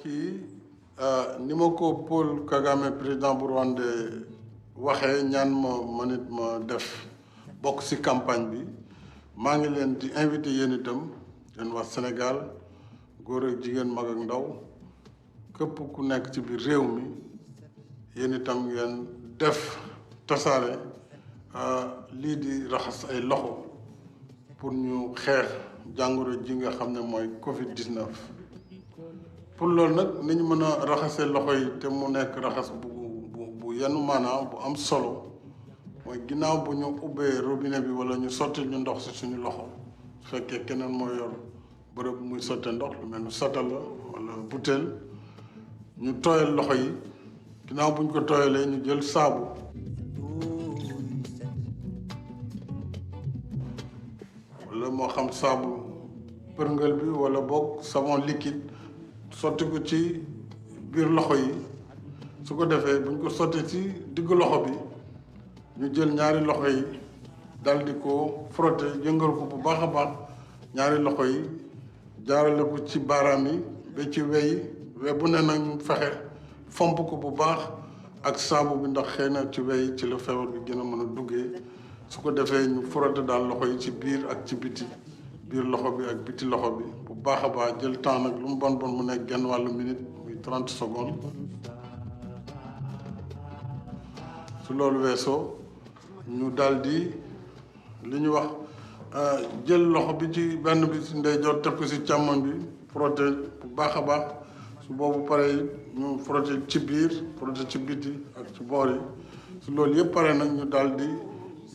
kii ni ma ko Paul Kagame président bu Rwanda waxee ñaan ma nit ma def bokk ci campagne bi maa ngi leen di invité yéen itam leen wax Sénégal góor ak jigéen mag ak ndaw képp ku nekk ci biir réew mi yéen itam ngeen def tasaare lii di raxas ay loxo pour ñu xeex jàngoro ji nga xam ne mooy Covid-19 pour loolu nag ni ñu mën a raxasee loxo yi te mu nekk raxas bu yenn maanaam bu am solo mooy ginnaaw bu ñu ubbee robinet bi wala ñu sotti ñu ndox ci suñu loxo su fekkee keneen moo yor bërëb muy sotte ndox lu mel ni satala wala butéel ñu tooyal loxo yi ginnaaw bu ñu ko tooyalee ñu jël saabu wala moo xam saabu përngal bi wala boog savon liquide sotti ko ci biir loxo yi su ko defee bu ñu ko sottee ci diggu loxo bi ñu jël ñaari loxo yi dal di ko frotter yëngal ko bu baax a baax ñaari loxo yi jaarale ko ci baaraam yi ba ci we bu ne nag ñu fexe fomp ko bu baax ak saabu bi ndax xëy na ci wey ci la feebar bi gën a mën a duggee su ko defee ñu frotter daal loxo yi ci biir ak ci biti biir loxo bi ak biti loxo bi bu baax a baax jël temps nag lu mu bon mu nekk genn wàllu minute muy 30 secondes su loolu weesoo ñu daal di li ñu wax jël loxo bi ci benn bi ci ndeyjoor teg ko ci càmmoñ bi frotter bu baax a baax su boobu paree ñu frotter ci biir frotter ci biti ak ci boor yi su loolu yëpp pare nag ñu daal di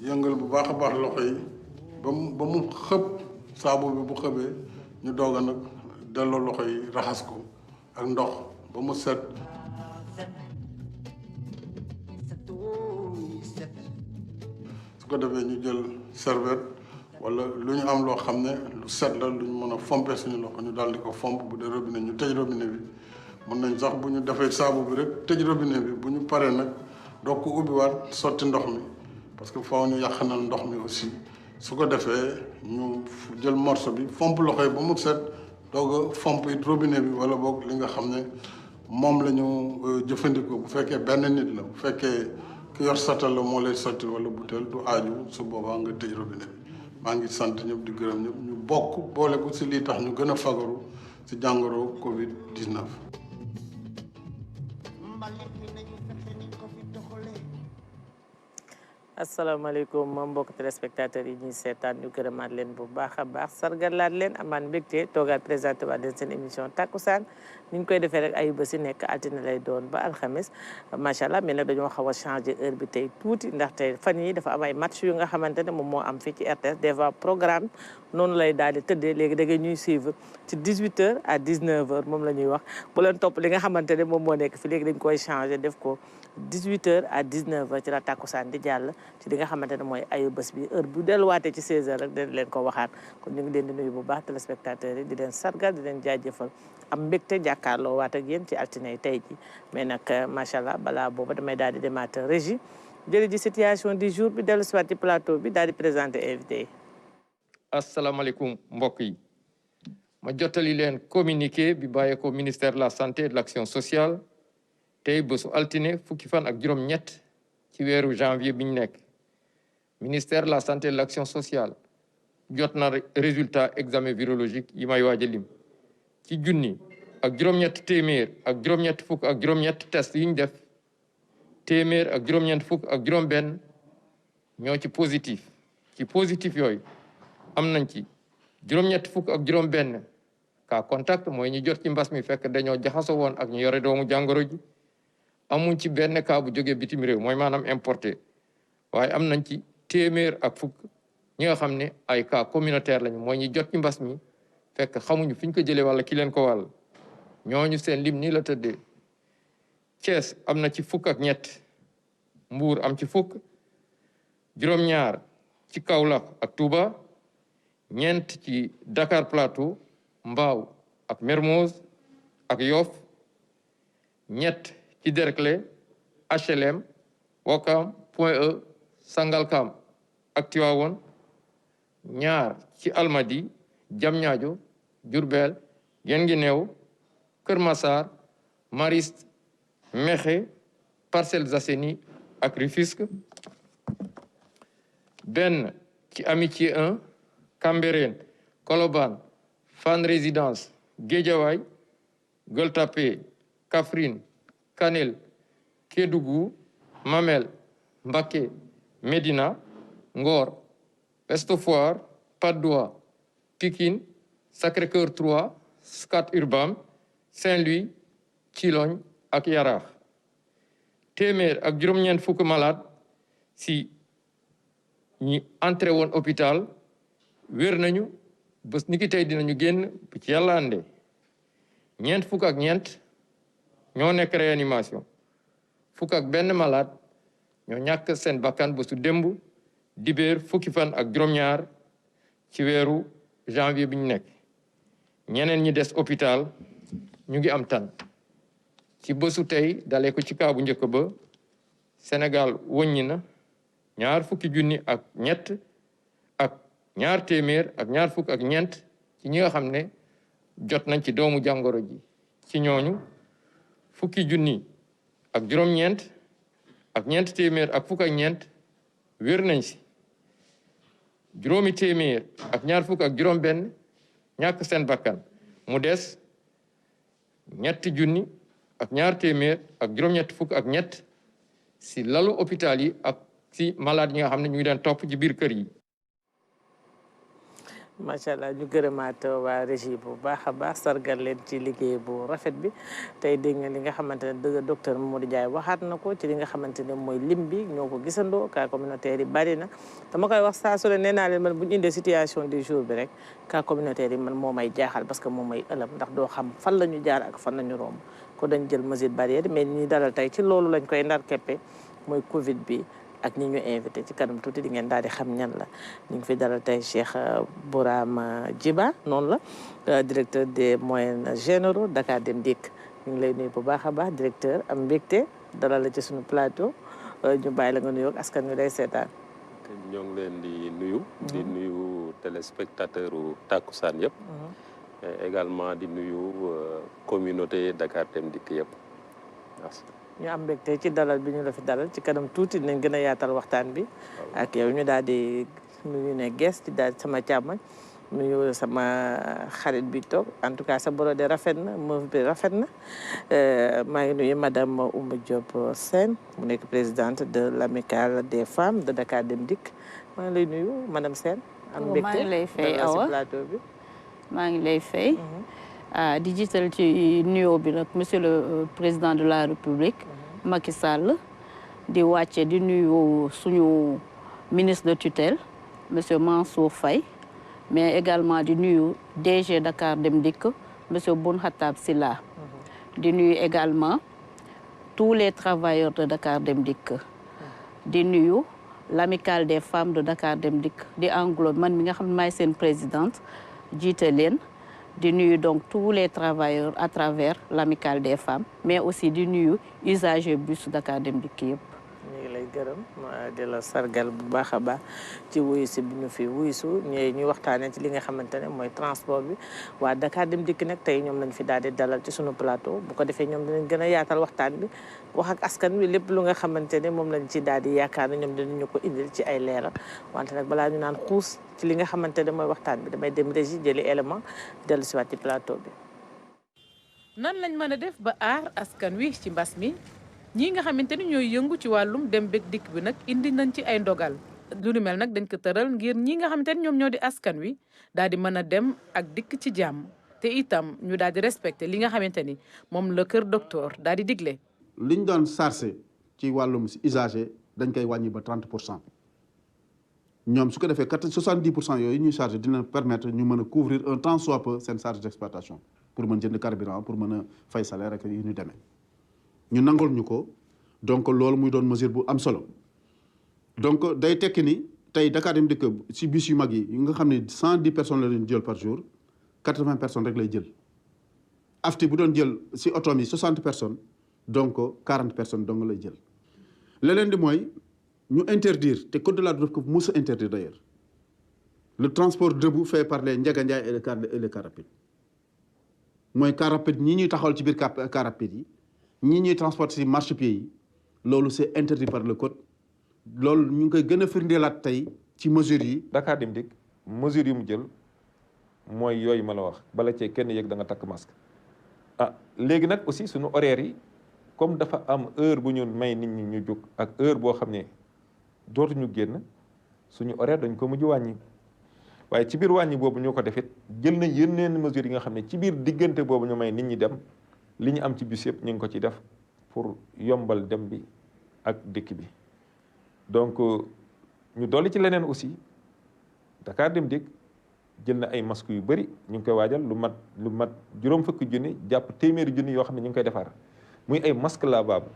yëngal bu baax a baax loxo yi ba mu xëpp saabu bi bu xëbee ñu doog a nag delloo loxo yi raxas ko ak ndox ba mu set su ko defee ñu jël serviette wala lu ñu am loo xam ne lu set la lu ñu mën a fompe suñu loxo ñu daal di ko fomp bu dee robinet ñu tëj robinet bi mën nañ sax bu ñu defee saabu bi rek tëj robinet bi bu ñu paree nag doo ko ubbiwaat sotti ndox mi parce que faaw ñu yàqanal ndox mi aussi su ko defee ñu jël morceau bi fomp loxo yi ba mu set doog a fomp it robinet bi wala boog li nga xam ne moom la ñu jëfandikoo bu fekkee benn nit la bu fekkee ki yor satal la moo lay sotti wala butéel du aaju su boobaa nga tëj robinet bi maa ngi sant ñëpp di gërëm ñëpp ñu bokk boole ko ci lii tax ñu gën a fagaru ci jàngoro Covid-19. asalaamaaleykum mbokk téléspectateurs yi ñuy seetaan ñu gërëmaat leen bu baax a baax sargalaat leen amaan mbégte toogaat présenté waat leen seen émission takkusaan ni ñu koy defee rek ayuba si nekk altine lay doon ba alxames macha allah mais nag dañoo xaw a changé heure bi tey tuuti ndaxte fan yi dafa am ay match yu nga xamante ne moom moo am fii ci RTS des fois programme noonu lay daal di tëddee léegi da ngay ñuy suivre ci 18h à 19h moom la ñuy wax bu leen topp li nga xamante ne moom moo nekk fi léegi dañ koy changé def ko 18h à 19h ci la takkusaan di jàll ci li nga xamante ne mooy ayu bés bi heure bu delluwaatee ci 16h rek dinañ leen ko waxaat kon ñu ngi leen di nuyu bu baax téléspectateurs yi di leen sargal di leen jaajëfal am mbégte jàkkaarloo waat ak yéen ci altine tey ji mais nag macha allah balaa booba damay daal di demaat régie jëli ji situation du jour bi dellu si waat ci plateau bi daal di présenté invité yi. asalaamaaleykum mbokk yi ma jottali leen communiqué bi bàyyeekoo ministère de la santé et de l'action sociale tey bésu altine fukki fan ak juróom-ñett ci weeru janvier bi ñu nekk ministère de la santé et de l'action sociale jot na résultat examen virologique yi may waaj a lim ci junni ak juróom-ñett téeméer ak juróom-ñett fukk ak juróom-ñett test yi ñu def téeméer ak juróom-ñett fukk ak juróom-benn ñoo ci positif yooyu am nañ ci juróom-ñett fukk ak juróom-benn cas contact mooy ñi jot ci mbas mi fekk dañoo jaxasoo woon ak ñu yore doomu jàngoro ji amuñ ci benn cas bu jógee bitim réew mooy maanaam importé waaye am nañ ci téeméer ak fukk ñi nga xam ne ay cas communautaire lañu mooy ñi jot ci mbas mi fekk xamuñu fi ñu ko jëlee walla ki leen ko wàll ñooñu seen lim nii la tëddee Thiès am na ci fukk ak ñett Mbour am ci fukk juróom-ñaar ci Kaolack ak Touba ñeent ci Dakar Plateau Mbao ak Mermoz ak Yoff ñett ci Derklé HLM Ouakam Point E Sangalkam ak Tivaouane ñaar ci Almadies Diamniadio Diourbel Guinguinéo Keur Massar Mariste Mékhé Parcelles Assainies ak Rufisque benn ci Amitié 1 Cambérène Colobane Fann Résidence Guédiawaye Gueule Tapée Kaffrine Kanel Kédougou Mamel Mbacké Médina Ngor Ouest Foire Patte d'Oie Pikine Sacré-Cœur 3 Scat Urbam Saint-Louis Thilogne ak Yaraax téeméer ak juróom-ñeent fukk malade si ñi entré woon hôpital wér nañu bés ni ki tey dinañu génn bu ci yàlla ànde ñeent fukk ak ñeent ñoo nekk réanimation fukk ak benn malade ñoo ñàkk seen bakkan bésu démb dibéer fukki fan ak juróom-ñaar ci weeru janvier bi ñu nekk ñeneen ñi des hôpital ñu ngi am tan ci bésu tey dalee ko ci kaa bu njëkk ba Sénégal wëññi na ñaar fukki junni ak ñett ak ñaar téeméer ak ñaar fukk ak ñeent ci ñi nga xam ne jot nañ ci doomu jàngoro ji ci ñooñu fukki junni ak juróom-ñeent ak ñeent téeméer ak fukk ak ñeent wér nañ si juróomi téeméer ak ñaar fukk ak juróom-benn ñàkk seen bakkan mu des ñetti junni ak ñaar téeméer ak juróom-ñett fukk ak ñett si lalu hôpital yi ak si malade yi nga xam ne ñu ngi leen topp ci biir kër yi. macha allah ñu gërëmaat waa régie bu baax a baax sargal leen ci liggéey bu rafet bi tey dégg nga li nga xamante ne docteur Mamadou Ndiaye waxaat na ko ci li nga xamante ne mooy lim bi ñoo ko gisandoo cas communautaire yi bari na dama koy wax saa su ne nee naa leen man bu ñu indee situation du jour bi rek cas communautaire yi man moo may jaaxal parce que moom may ëlëm ndax doo xam fan la ñu jaar ak fan la ñu romb ko dañ jël mesure barrière mais ñi dalal tey ci loolu lañ koy ndar keppe mooy Covid bi ak ñi ñu invité ci kanam tuuti di ngeen daal di xam ñan la ñu ngi fi dalal tey Cheikh Bourama Djiba noonu la directeur des moyens généraux Dakar Dem Dikk ñu ngi lay nuyu bu baax a baax directeur am mbégte dalal la ci suñu plateau ñu bàyyi la nga nuyoo ak askan wi day seetaan. ñoo ngi leen di nuyu. di nuyu téléspectateur u Takkusaan yëpp. également di nuyu communauté Dakar Dem Dikk yëpp merci. ñu am mbégte ci dalal bi ñu la fi dalal ci kanam tuuti dinañ gën a yaatal waxtaan bi ak yow ñu daal di nuyu ne guest ci daal sama càmmoñ nuyu sama xarit bi toog en tout cas sa brodé rafet na mauve bi rafet na maa ngi nuyu madame Oumou Diop Sène mu nekk présidente de l'amicale des femmes de Dakar Dem Dikk maa ngi lay nuyu madame Sène am mbégte maa ngi lay fay Awa plateau bi maa ngi lay fay di jiital ci nuyoo bi nag monsieur le président de la république Macky Sall di wàcce di nuyu suñu ministre de tutelle monsieur Mansour Faye mais également di nuyu DG Dakar Dem Dikk monsieur Boun Khatab Sylla di nuyu également tous les travailleurs de Dakar Dem Dikk di nuyu l'amicale des femmes de Dakar Dem Dikk di englobe man mi nga xam ne maay seen présidente jiite leen di nuyu donc tous les travailleurs à travers l'amicale des femmes mais aussi di nuyu usagers bus Dakar Dem Dikk yëpp. ñu ngi lay gërëm di la sargal bu baax a baax ci wuyu si bi ñu fi wuyusu ñu waxtaanee ci li nga xamante ne mooy transport bi waa Dakar Dem Dikk nag tey ñoom lañ fi daal di dalal ci sunu plateau bu ko defee ñoom dinañ gën a yaatal waxtaan bi wax ak askan wi lépp lu nga xamante ne moom lañ ci daal di yaakaar ne ñoom dinañu ko indil ci ay leeral wante nag balaa ñu naan xuus ci li nga xamante ne mooy waxtaan bi damay dem régie jëli élément dellu si waat ci plateau bi. nan lañ mën a def ba aar askan wi ci mbas mi ñii nga xamante ni ñooy yëngu ci wàllum dem bég dikk bi nag indi nañ ci ay ndogal lu ni mel nag dañ ko tëral ngir ñi nga xamante ni ñoom ñoo di askan wi daal di mën a dem ak dikk ci jàmm te itam ñu daal di respecté li nga xamante ni moom la kër docteur daal di digle. liñ doon chargé ci wàllum usager dañ koy wàññi ba 30% ñoom su ko defee 70% yooyu ñuy chargé dina permettre ñu mën a couvrir un tant soit peu seen charge d'exploitation pour mën jënd carburant pour mën a fay salaire ak yu ñu demee ñu nangol ñu ko donc loolu muy doon mesure bu am solo donc day tekki ni tey Dakar Dem Dikk si bus yu mag yi nga xam ne 110 personnes la leen jël par jour 80 personnes rek lay jël afti bu doon jël si otoom yi 60 personnes donc 40 personnes dong lay jël leneen di mooy ñu interdire te code de la route daf ko mos a interdire d'ailleurs le transport debout fait par les Ndiaga Ndiaye et les car rapides mooy car rapide ñi ñuy taxawal ci biir car rapide yi ñi ñuy transporter ci marchepied yi loolu c'est interdit par le code loolu ñu ngi koy gën a firndeelaat tey ci mesures yi. Dakar Dem Dikk mesures yi mu jël mooy yooyu ma la wax bala cee kenn yëg da nga takk masque léegi nag aussi suñu horaire yi comme dafa am heure bu ñu may nit ñi ñu jóg ak heure boo xam ne dootuñu génn suñu horaire dañ ko mujj wàññi waaye ci biir wàññi boobu ñoo ko defit jël na yeneen mesures yi nga xam ne ci biir diggante boobu ñu may nit ñi dem li ñu am ci bus yëpp ñu ngi ko ci def pour yombal dem bi ak dikk bi donc ñu dolli ci leneen aussi Dakar Dem Dikk jël na ay masques yu bëri ñu ngi koy waajal lu mat juróom fukki junni jàpp téeméeri junni yoo xam ne ñu ngi koy defar muy ay masques lavables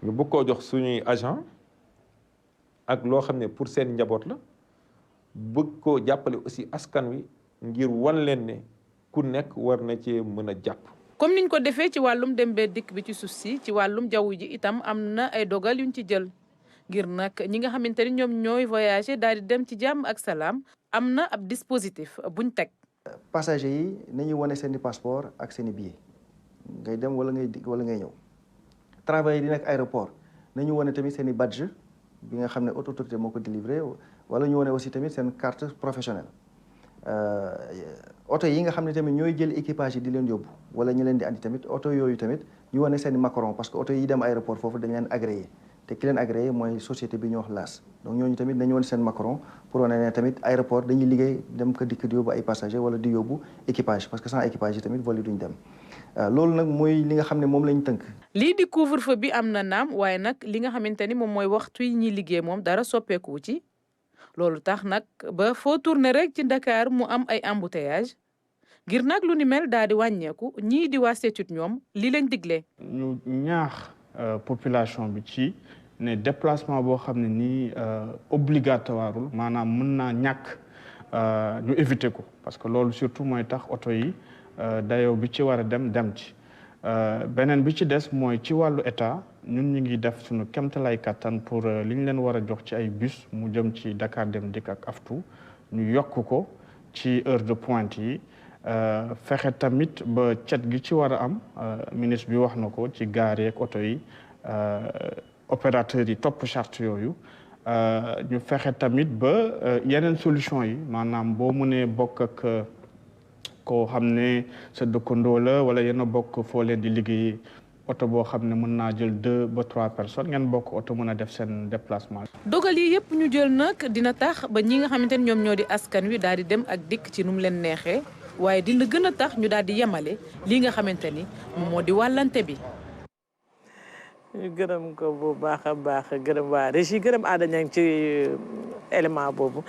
ñu bëgg koo jox suñuy agent ak loo xam ne pour seen njaboot la bëgg koo jàppale aussi askan wi ngir wan leen ne ku nekk war na cee mën a jàpp. comme niñ ko defee ci wàllum dem bee dikk bi ci suuf si ci wàllum jaww ji itam am na ay dogal yuñ ci jël ngir nag ñi nga xamante ni ñoom ñooy voyager daal di dem ci jàmm ak salaam am na ab dispositif buñ teg. passagers yi nañuy wane seen i passeport ak seen i billet ngay dem wala ngay dikk wala ngay ñëw travailleurs yi nekk aéroport nañu wane tamit seen i badge bi nga xam ne autorité moo ko délivré wala ñu wane aussi tamit seen carte professionnelle. oto yi nga xam ne tamit ñooy jël équipage yi di leen yóbbu wala ñu leen di andi tamit oto yooyu tamit ñu wane seen i macaron parce que oto yi dem aéroport foofu dañ leen agréé te ki leen agréé mooy société bi ñu wax LAS donc ñooñu tamit dañu wane seen macaron pour wane ne tamit aéroport dañuy liggéey dem ko dikk di yóbbu ay passagers wala di yóbbu équipage parce que sans équipage yi tamit vol yi duñ dem loolu nag mooy li nga xam ne moom lañ tënk. lii di couvre-feu bi am na naam waaye nag li nga xamante ni moom mooy waxtu yi ñuy liggéey moom dara soppeeku ci. loolu tax nag ba foo tourné rek ci Dakar mu am ay embouteillage ngir nag lu ni mel daal di wàññeeku ñii di waa CETUD ñoom lii lañ digle. ñu ñaax population bi ci ne déplacement boo xam ne nii obligatoireul maanaam mën naa ñàkk ñu éviter ko parce que loolu surtout mooy tax oto yi dayoo bi ci war a dem ci. beneen bi ci des mooy ci wàllu état ñun ñu ngi def suñu kéemtalaay kattan pour li ñu leen war a jox ci ay bus mu jëm ci Dakar Dem Dikk ak Aftu ñu yokk ko ci heure de pointe yi fexe tamit ba cet gi ci war a am ministre bi wax na ko ci gaar yeeg oto yi opérateurs yi topp charte yooyu ñu fexe tamit ba yeneen solution yi maanaam boo mënee bokk ak koo xam ne sa dëkkandoo la wala yéen a bokk foo leen di liggéey oto boo xam ne mën naa jël 2 ba 3 personnes ngeen bokk oto mën a def seen déplacement. dogal yi yëpp ñu jël nag dina tax ba ñi nga xamante ni ñoom ñoo di askan wi daal di dem ak dikk ci nu mu leen neexee waaye dina gën a tax ñu daal di yemale lii nga xamante ni moom moo di wàllante bi. ñu gërëm ko bu baax a baax gërëm waa régie gërëm Aada Niang ci élément boobu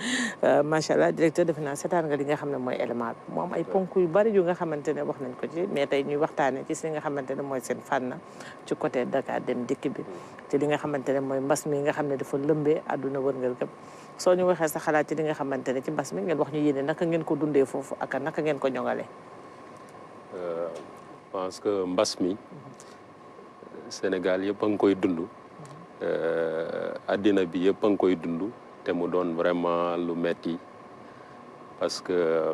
macha allah directeur defe naa seetaan nga li nga xam ne mooy élément bi mu am ay ponk yu bari yu nga xamante ne wax nañ ko ci mais tey ñuy waxtaanee ci li nga xamante ne mooy seen fànn ci côté Dakar Dem Dikk bi ci li nga xamante ne mooy mbas mi nga xam ne dafa lëmbee àdduna wërngal këpp soo ñu waxee sa xalaat ci li nga xamante ne ci mbas mi ngeen wax ñu yéene naka ngeen ko dundee foofu ak naka ngeen ko ñoŋalee. parce que mbas mi Sénégal yëpp a ngi koy dund addina bi yëpp a ngi koy dund te mu doon vraiment lu metti parce que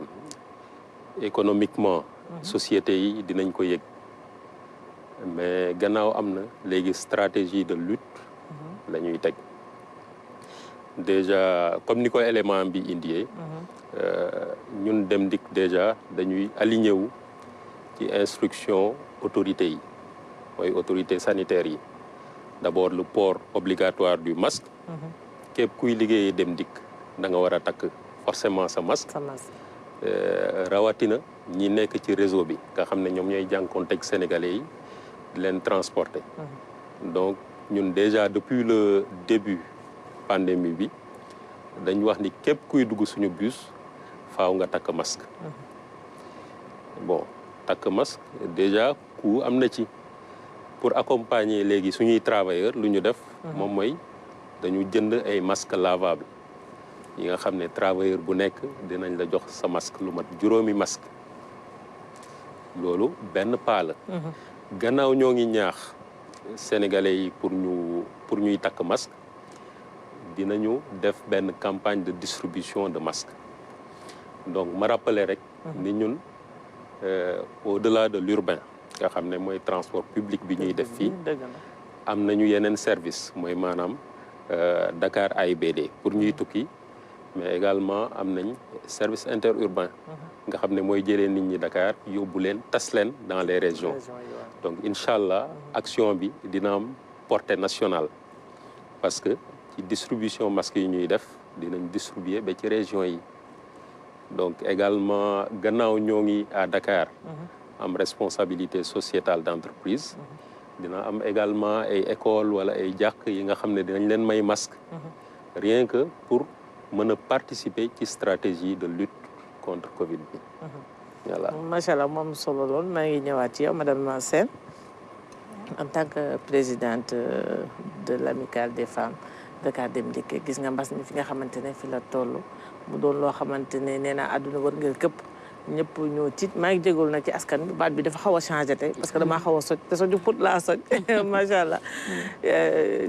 économiquement société yi dinañ ko yëg mais gannaaw am na léegi stratégie de lutte la ñuy teg déjà comme ni ko élément bi indiyee ñun Dem Dikk déjà dañuy aligné wu ci instruction autorités yi mooy autorités sanitaires yi d'abord le port obligatoire du masque képp kuy liggéeyee Dem Dikk da nga war a takk forcément sa masque rawatina ñi nekk ci réseau bi nga xam ne ñoom ñooy jànkoonteeg sénégalais yi di leen transporter donc ñun déjà depuis le début pandémie bi dañ wax ni képp kuy dugg suñu bus faaw nga takk masque bon takk masque déjà ku am na ci pour accompagner léegi suñuy travailleurs lu ñu def moom mooy dañu jënd ay masques lavables yi nga xam ne travailleur bu nekk dinañ la jox sa masque lu mat 5 masque loolu benn pas la gannaaw ñoo ngi ñaax sénégalais yi pour ñuy takk masque dinañu def benn campagne de distribution de masques donc ma rappeler rek ni ñun au-delà de l'urbain nga xam ne mooy transport public bi ñuy def fii am nañu yeneen service mooy maanaam Dakar AIBD pour ñuy tukki mais également am nañ service interurbain nga xam ne mooy jëlee nit ñi Dakar yóbbu leen tas leen dans les régions donc incha allah action bi dina am portée nationale parce que ci distribution masques yi ñuy def dinañ distribuer ba ci régions yi donc également gannaaw ñoo ngi à Dakar am responsabilité sociétale d'entreprise dina am également ay école wala ay jàkk yi nga xam ne dinañ leen may masque rien que pour mën a participer ci stratégie de lutte contre Covid bi voilà macha allah moom solo lool maa ngi ñëwaat ci yow madame Sène en tant que présidente de l'amicale des femmes Dakar Dem Dikk gis nga mbas mi fi nga xamante ne fi la toll mu doon loo xamante ne nee naa àdduna war nga këpp ñëpp ñoo tiit maa ngi jégalu nag ci askan bi baat bi dafa xaw a changé tey parce que damaa xaw a soj te soju put laa soj macha allah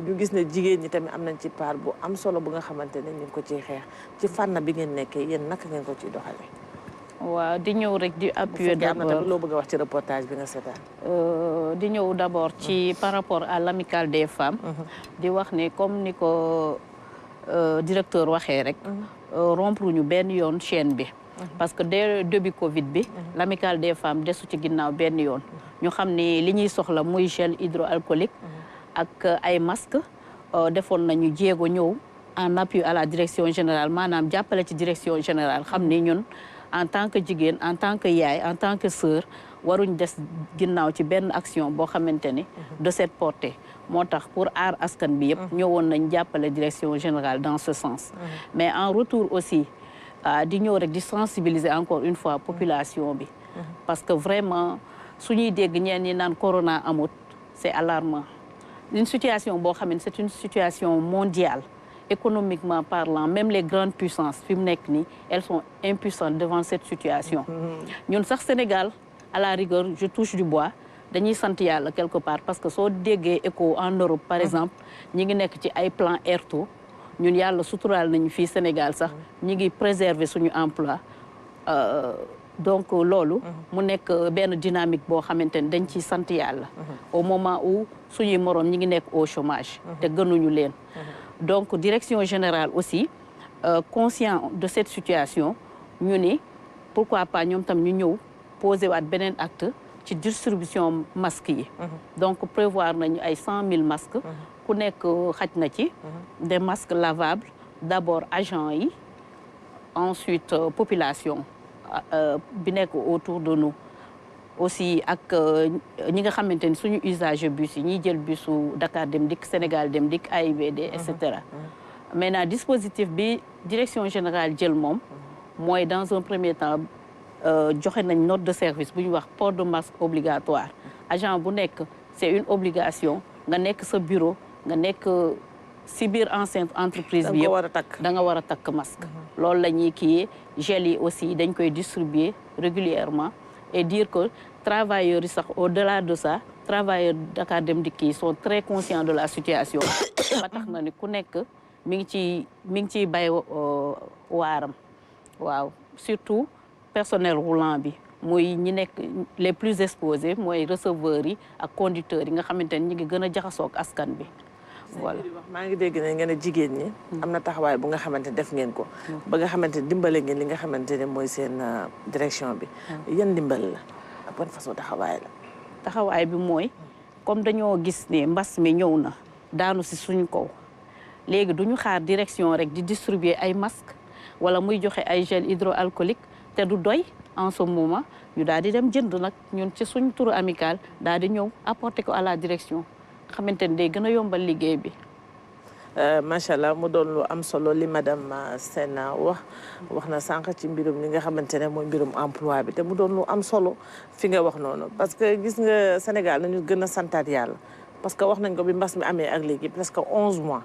ñu gis ne jigéen ñi tamit am nañ ci part bu am solo bu nga xamante ne ñu ngi ko ciy xeex ci fànn bi ngeen nekkee yéen naka ngeen ko ciy doxalee. waaw di ñëw rek di appuyer d'abord am na tamit loo bëgg a wax ci reportage bi nga seetaan. di ñëw d'abord ci par rapport à l'amicale des femmes. di wax ne comme ni ko directeur waxee rek. rompre ñu benn yoon chaîne bi. parce que dès le début Covid bi. l'amicale des femmes desu ci ginnaaw benn yoon. ñu xam ne li ñuy soxla muy gel hydroalcoolique. ak ay masques. defoon nañu jéego ñëw en appui à la direction générale maanaam jàppale ci direction générale xam ni ñun. en tant que jigéen en tant que yaay en tant que sœur waruñ des ginnaaw ci benn action boo xamante ni de cette portée moo tax pour aar askan bi yëpp ñëwoon nañ jàppale direction générale dans ce sens mais en retour aussi di ñëw rek di sensibiliser encore une fois population bi parce que vraiment suñuy dégg ñeen ñi naan corona amut c'est alarmant une situation boo xam ne c'est une situation mondiale économiquement parlant, même les grandes puissances, elles sont impuissantes devant cette situation. Nous, au Sénégal, à la rigueur, je touche du bois, dañuy sant yàlla quelque part parce que soo déggee écho en Europe par exemple ñi ngi nekk ci ay plan Airto ñun yàlla suturaal nañu fii Sénégal sax ñi ngi préserver suñu emploi donc loolu mu nekk benn dynamique boo xamante ne dañ ciy sant yàlla au moment où suñuy moroom ñi ngi nekk au chômage te gënuñu leen donc direction générale aussi conscient de cette situation ñu ni pourquoi pas ñoom tam ñu ñëw poser waat beneen acte ci distribution masques yi donc prévoir nañu ay 100 000 masques ku nekk xaj na ci des masques lavables d'abord agents yi ensuite population bi nekk autour de nous aussi ak ñi nga xamante ni suñu usager bus yi ñiy jël busu Dakar Dem Dikk Sénégal Dem Dikk AIBD et cetera maintenant dispositif bi direction générale jël moom mooy dans un premier temps joxe nañ note de service bu ñuy wax port de masque obligatoire agent bu nekk c'est une obligation nga nekk sa bureau nga nekk si biir enceinte entreprise bi yëpp da nga war a takk masque loolu la ñuy kii gel yi aussi dañ koy distribuer régulièrement et dire que travailleurs yi sax au-delà de ça travailleurs Dakar Dem Dikk yi sont très conscients de la situation ba tax na ni ku nekk mi ngi ciy bay waaram waaw surtout personnel roulant bi muy ñi nekk les plus exposés mooy receveurs yi ak conducteurs yi nga xamante ne ñi ngi gën a jaxasoo ak askan bi voilà maa ngi dégg ne ngeen a jigéen ñi am na taxawaay bu nga xamante ne def ngeen ko ba nga xamante ne dimbale ngeen li nga xamante ne mooy seen direction bi yan dimbal la ak ban façon taxawaay la taxawaay bi mooy comme dañoo gis ne mbas mi ñëw na daanu si suñu kaw léegi duñu xaar direction rek di distribuer ay masques wala muy joxe ay gel hydroalcoolique te du doy en ce moment ñu daal di dem jënd nag ñun ci suñu turu amical daal di ñëw apporter ko à la direction xamante ne day gën a yombal liggéey bi. macha allah mu doon lu am solo li madame Sène wax na sànq ci mbirum li nga xamante ne mooy mbirum emploi bi te mu doon lu am solo fi nga wax noonu parce que gis nga Sénégal nañu gën a santaat yàlla parce que wax nañ ko bi mbas mi amee ak léegi presque 11 mois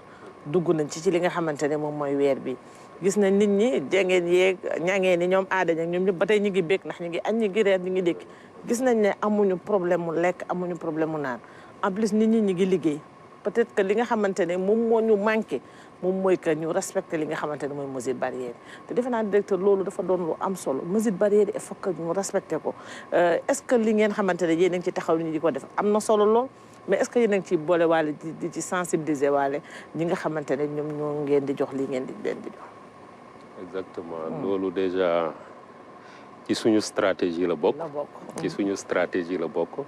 dugg nañ ci li nga xamante ne moom mooy weer bi. gis nañ nit ñi jengeen yeeg ñangeen ni ñoom aada ñag ñoom ñëpp ba tey ñu ngi békk ndax ñu ngi añ ñu ngi reer ñu ngi dékk gis nañ ne amuñu problème mu lekk amuñu problème mu naan en plus nit ñi ñu ngi liggéey peut-être que li nga xamante ne moom moo ñu manqué moom mooy que ñu respecté li nga xamante ne mooy mesure barrière te defe naa directeur loolu dafa doon lu am solo mesure barrière il faut que ñu respecté ko est-ce que li ngeen xamante ne yéen a ngi ci taxaw ni di ko def am na solo lool mais est-ce que yéen a ngi ci boole waale di ci sensibiliser waale ñi nga xamante ne ñoom ñoo ngeen di jox li ngeen di leen di jox. exactement loolu déjà ci suñu stratégie la bokk. ci suñu stratégie la bokk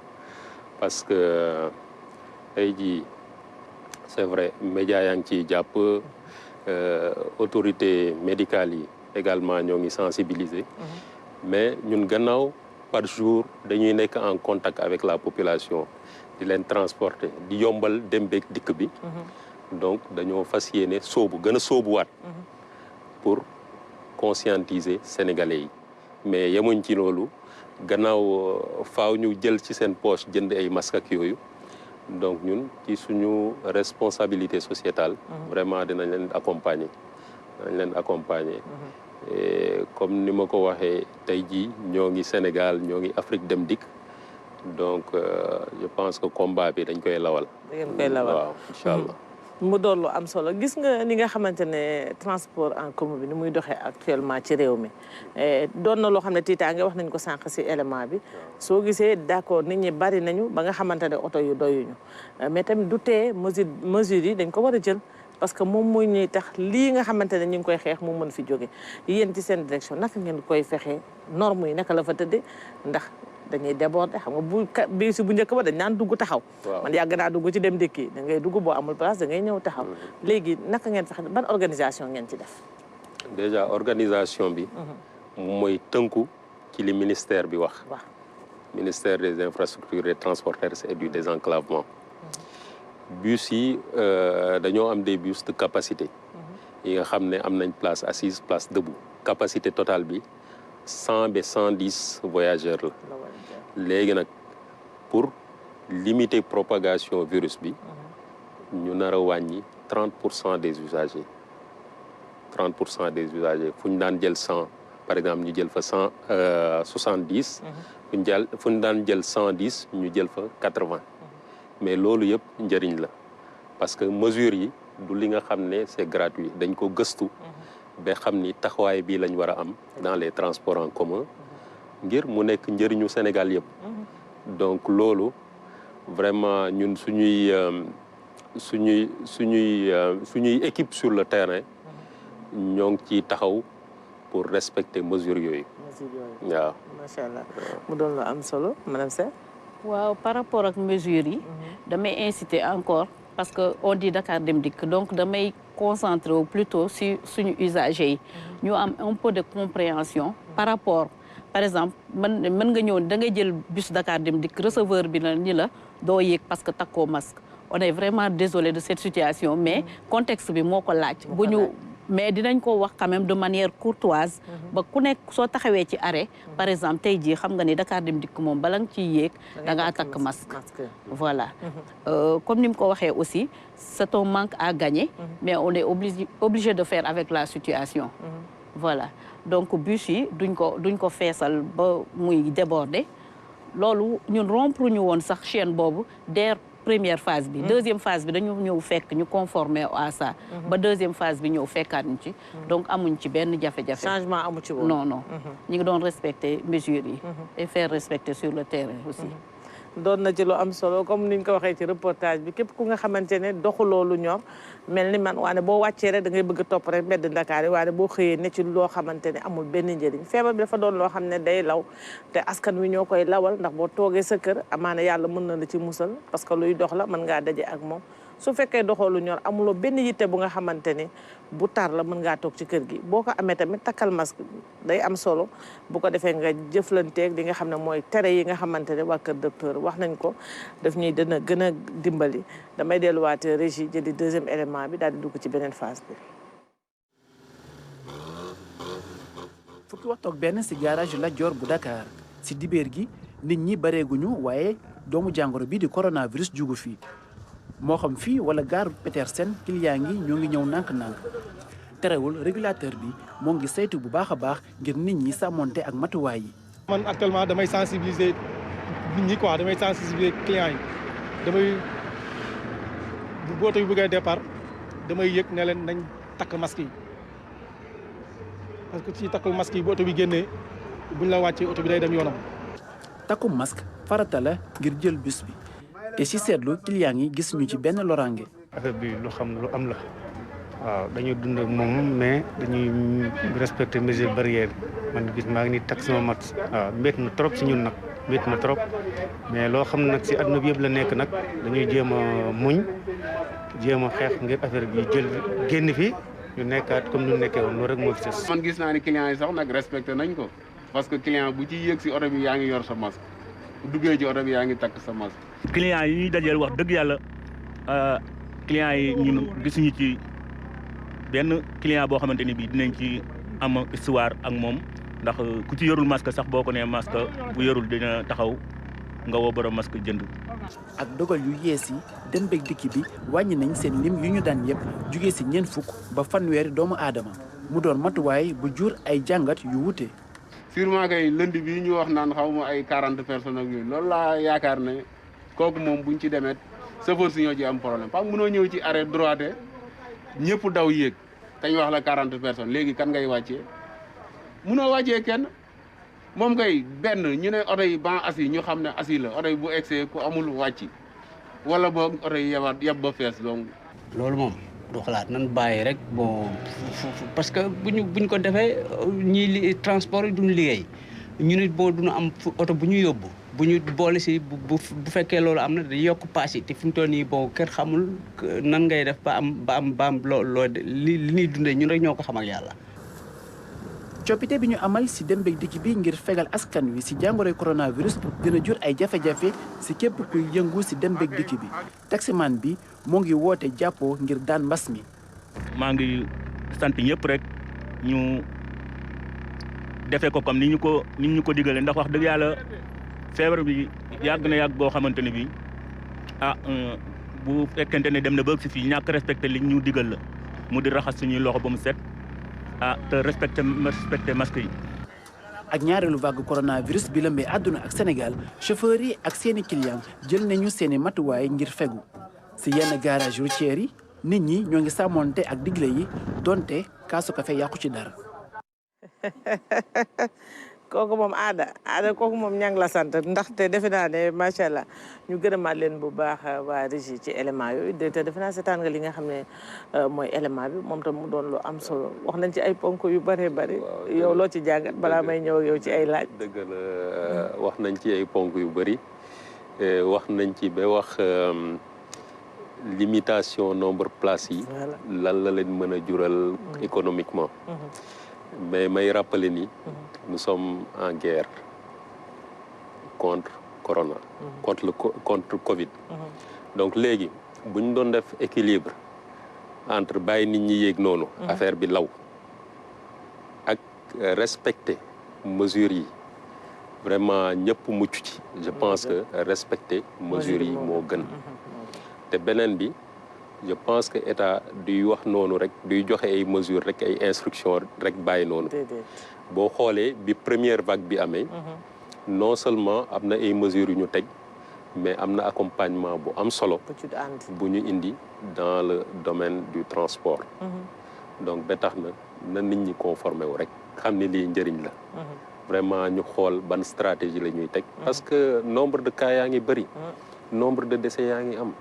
parce que tey jii c'est vrai médias yaa ngi ciy jàpp autorités médicales yi également ñoo ngi sensibiliser. mais ñun gannaaw par jour dañuy nekk en contact avec la population di leen transporter di yombal dem beeg dikk bi. donc dañoo fas yéene sóobu gën a sóobuwaat pour conscientiser sénégalais yi mais yemuñ ci loolu gannaaw faaw ñu jël ci seen poche jënd ay masques ak yooyu donc ñun ci suñu responsabilité sociétale vraiment dinañ leen accompagner et comme ni ma ko waxee tey jii ñoo ngi Sénégal ñoo ngi Afrique dem dikk donc je pense que combat bi dañ koy lawal. waaw incha allah. mu doon lu am solo gis nga ni nga xamante ne transport en commun bi ni muy doxee actuellement ci réew mi doon na loo xam ne tiitaange wax nañ ko sànq si élément bi soo gisee d'accord nit ñi bari nañu ba nga xamante ne oto yu doyuñu mais tamit du tee mesures yi dañ ko war a jël parce que moom mooy ñuy tax lii nga xamante ne ñu ngi koy xeex mu mën fi jóge yéen ci seen direction naka ngeen koy fexee normes yi naka la fa tëddee ndax dañuy déborder xam nga bi si bu njëkk ba dañ naan dugg taxaw man yàgg naa dugg ci dem dëkki da ngay dugg boo amul place da ngay ñëw taxaw léegi naka ngeen fexe ban organisation ngeen ci def déjà organisation bi mooy tënku ci li ministère bi wax ministère des infrastructures et transports terrestres et du désenclavement bus yi dañoo am des bus de capacité yi nga xam ne am nañ place assise place debout capacité totale bi 100 ba 110 voyageurs la léegi nag pour limiter propagation virus bi ñu nar a wàññi 30% des usagers 30% des usagers fu ñu daan jël 100 par exemple ñu jël fa 170 fu ñu daan jël 110 ñu jël fa 80 mais loolu yëpp njëriñ la parce que mesures yi du li nga xam ne c'est gratuit dañ ko gëstu ba xam ni taxawaay bii lañ war a am dans les transports en commun ngir mu nekk njëriñu Sénégal yëpp donc loolu vraiment ñun suñuy équipe sur le terrain ñoo ngi ciy taxaw pour respecter mesures yooyu waaw macha allah mu doon lu am solo madame Sène waaw par rapport ak mesures yi damay inciter encore parce que on dit Dakar Dem Dikk donc damay concentrer wu plutôt si suñu usagers yi ñu am un peu de compréhension par rapport par exemple mën nga ñëw da ngay jël bus Dakar Dem Dikk receveur bi na ni la doo yéeg parce que takkoo masque on est vraiment désolé de cette situation mais contexte bi moo ko laaj bu ñu mais dinañ ko wax quand même de manière courtoise ba ku nekk soo taxawee ci arrêt par exemple tey jii xam nga ni Dakar Dem Dikk moom bala nga ciy yéeg da ngaa takk masque voilà comme ni mu ko waxee aussi c'est un manque à gagner mais on est obligé de faire avec la situation voilà donc bus yi duñ ko feesal ba muy déborder loolu ñun rompre ñu woon sax chaîne boobu dès première phase bi deuxième phase bi dañu ñëw fekk ñu conformer à ça ba deuxième phase bi ñëw fekkaat ñu ci donc amuñ ci benn jafe-jafe changement amu ci woon non ñu ngi doon respecter mesures yi et faire respecter sur le terrain aussi doon na ci lu am solo comme ni ñu ko waxee ci reportage bi képp ku nga xamante ne doxuloo lu ñor mel ni man waane boo wàccee rek da ngay bëgg topp rek mbedd Dakar yi waane boo xëyee ne ci loo xamante ne amul benn njëriñ feebar bi dafa doon loo xam ne day law te askan wi ñoo koy lawal ndax boo toogee sa kër amaana yàlla mën na la ci musal parce que luy dox la mën ngaa daje ak moom su fekkee doxoo lu ñor amuloo benn yitte bu nga xamante ne bu tar la mën ngaa toog ci kër gi boo ko amee tamit takkal masque day am solo bu ko defee nga jëflanteeg li nga xam ne mooy tere yi nga xamante ne waa kër docteur wax nañ ko daf ñuy dina gën a dimbali damay delluwaat régie jëli deuxième élément bi daal di dugg ci beneen phase bi. fukki waxtu ak benn si garage Lat Dior bu Dakar si dibéer gi nit ñi bareeguñu waaye doomu jàngoro bi di coronavirus jugu fii moo xam fii wala gaaru Petersen client ngi ñoo ngi ñëw nànk-nànk terewul régulateur bi moo ngi saytu bu baax a baax ngir nit ñi sàmmonte ak matuwaay yi. man actuellement damay sensibiliser nit ñi quoi damay sensibiliser clients yi damay bu booto bi bëggee départ damay yëg ne leen nañ takk masque yi parce que ci takkul masque yi bu oto bi génnee buñ la wàccee oto bi day dem yoonam. takku masque farata la ngir jël bus bi te ci seetlu client yi gis ñu ci benn loraange. affaire bi lu am la waaw dañuy dund ak moom mais dañuy respecter mesures barrières man gis maa ngi ni takk sama masque waaw métti na trop ci ñun nag métti na trop mais loo xam ne nag ci àdduna bi yëpp la nekk nag dañuy jéem a muñ jéem a xeex ngir affaire bi jël génn fi ñu nekkaat comme ni ñu nekkee woon loolu rek moo fi des. man gis naa ni clients yi sax nag respecté nañ ko parce que client bu ci yéeg ci oto bi yaa ngi yor sa masque bu duggee ci oto bi yaa ngi takk sa masque. clients yi ñuy dajeel wax dëgg yàlla clients yi ñun gisuñu ci benn client boo xamante ni bii dinañ ci am histoire ak moom ndax ku ci yorul masque sax boo ko nee masque bu yorul dina taxaw nga woo borom masque jënd. ak dogal yu yees yi dem beeg dikki bi wàññi nañ seen lim yu ñu daan yëpp jugee ci ñeent fukk ba fanweeri doomu aadama mu doon matuwaay bu jur ay jàngat yu wute. sûrement kay lënd bi ñu wax naan xaw ma ay 40 personnes ak yooyu loolu laa yaakaar ne kooku moom buñ ci demet chauffeur si ñoo ci am problème parce que mënoo ñëw ci arrêt droite ñëpp daw yéeg dañ wax la 40 personnes léegi kan ngay wàccee mënoo wàccee kenn moom kay benn ñu ne oto yi ban assis ñu xam ne assis la oto yi bu egsee ku amul wàcc wala boog oto yi yeb ba fees donc. loolu moom du xalaat nan bàyyi rek bon parce que buñ ko defee ñii transport yi duñu liggéey ñu nit boo duñu am oto bu ñu yóbbu bu ñu boole si bu fekkee loolu am na dañuy yokk paas yi te fi mu toll nii bon kër xamul nan ngay def ba am loo li ñuy dundee ñun rek ñoo ko xam ak yàlla. coppite bi ñu amal ci dem beeg dikk bi ngir fegal askan wi ci jàngoroy coronavirus dina jur ay jafe-jafe ci képp kuy yëngu ci dem beeg dikk bi taximan bi moo ngi woote jàppoo ngir daan mbas mi. maa ngi sant ñëpp rek ñu defee ko comme ni ñu ko digalee ndax wax dëgg yàlla feebar bi yàgg na yàgg boo xamante ne bi bu fekkente ne dem na ba ci fii ñàkk respecté li ñu digal la mu di raxas suñuy loxo ba mu set. te respecté masque yi. ak ñaareelu vague coronavirus bi lëmbee àdduna ak Sénégal chauffeurs yi ak seeni clients jël nañu seeni matuwaay ngir fegu ci yenn garage routier yi nit ñi ñoo ngi sàmmonte ak digle yi donte kaasu kafe yàqu ci dara. kooku moom aada kooku moom ñang la sant ndaxte defe naa ne macha allah ñu gërëmaat leen bu baax waa régie ci élément yooyu te defe naa seetaan nga li nga xam ne mooy élément bi moom tam mu doon lu am solo wax nañ ci ay ponk yu bëree bëri yow loo ci jàngat balaa may ñëw yow ci ay laaj. dëgg la wax nañ ci ay ponk yu bëri wax nañ ci ba wax limitation nombre place yi lan la leen mën a jural économiquement mais may rappeler ni nous sommes en guerre contre corona contre Covid donc léegi bu ñu doon def équilibre entre bàyyi nit ñi yéeg noonu affaire bi law ak respecter mesures yi vraiment ñëpp mucc ci je pense que respecter mesures yi moo gën te beneen bi je pense que état duy wax noonu rek duy joxe ay mesures rek ay instructions rek bàyyi noonu boo xoolee bi première vague bi amee non seulement am na ay mesures yu ñu teg mais am na accompagnement bu am solo bu ñu indi dans le domaine du transport donc ba tax na nit ñi conformé wu rek xam ne lii njëriñ la vraiment ñu xool ban stratégie la ñuy teg parce que nombre de cas yaa ngi bëri nombre de décès yaa ngi am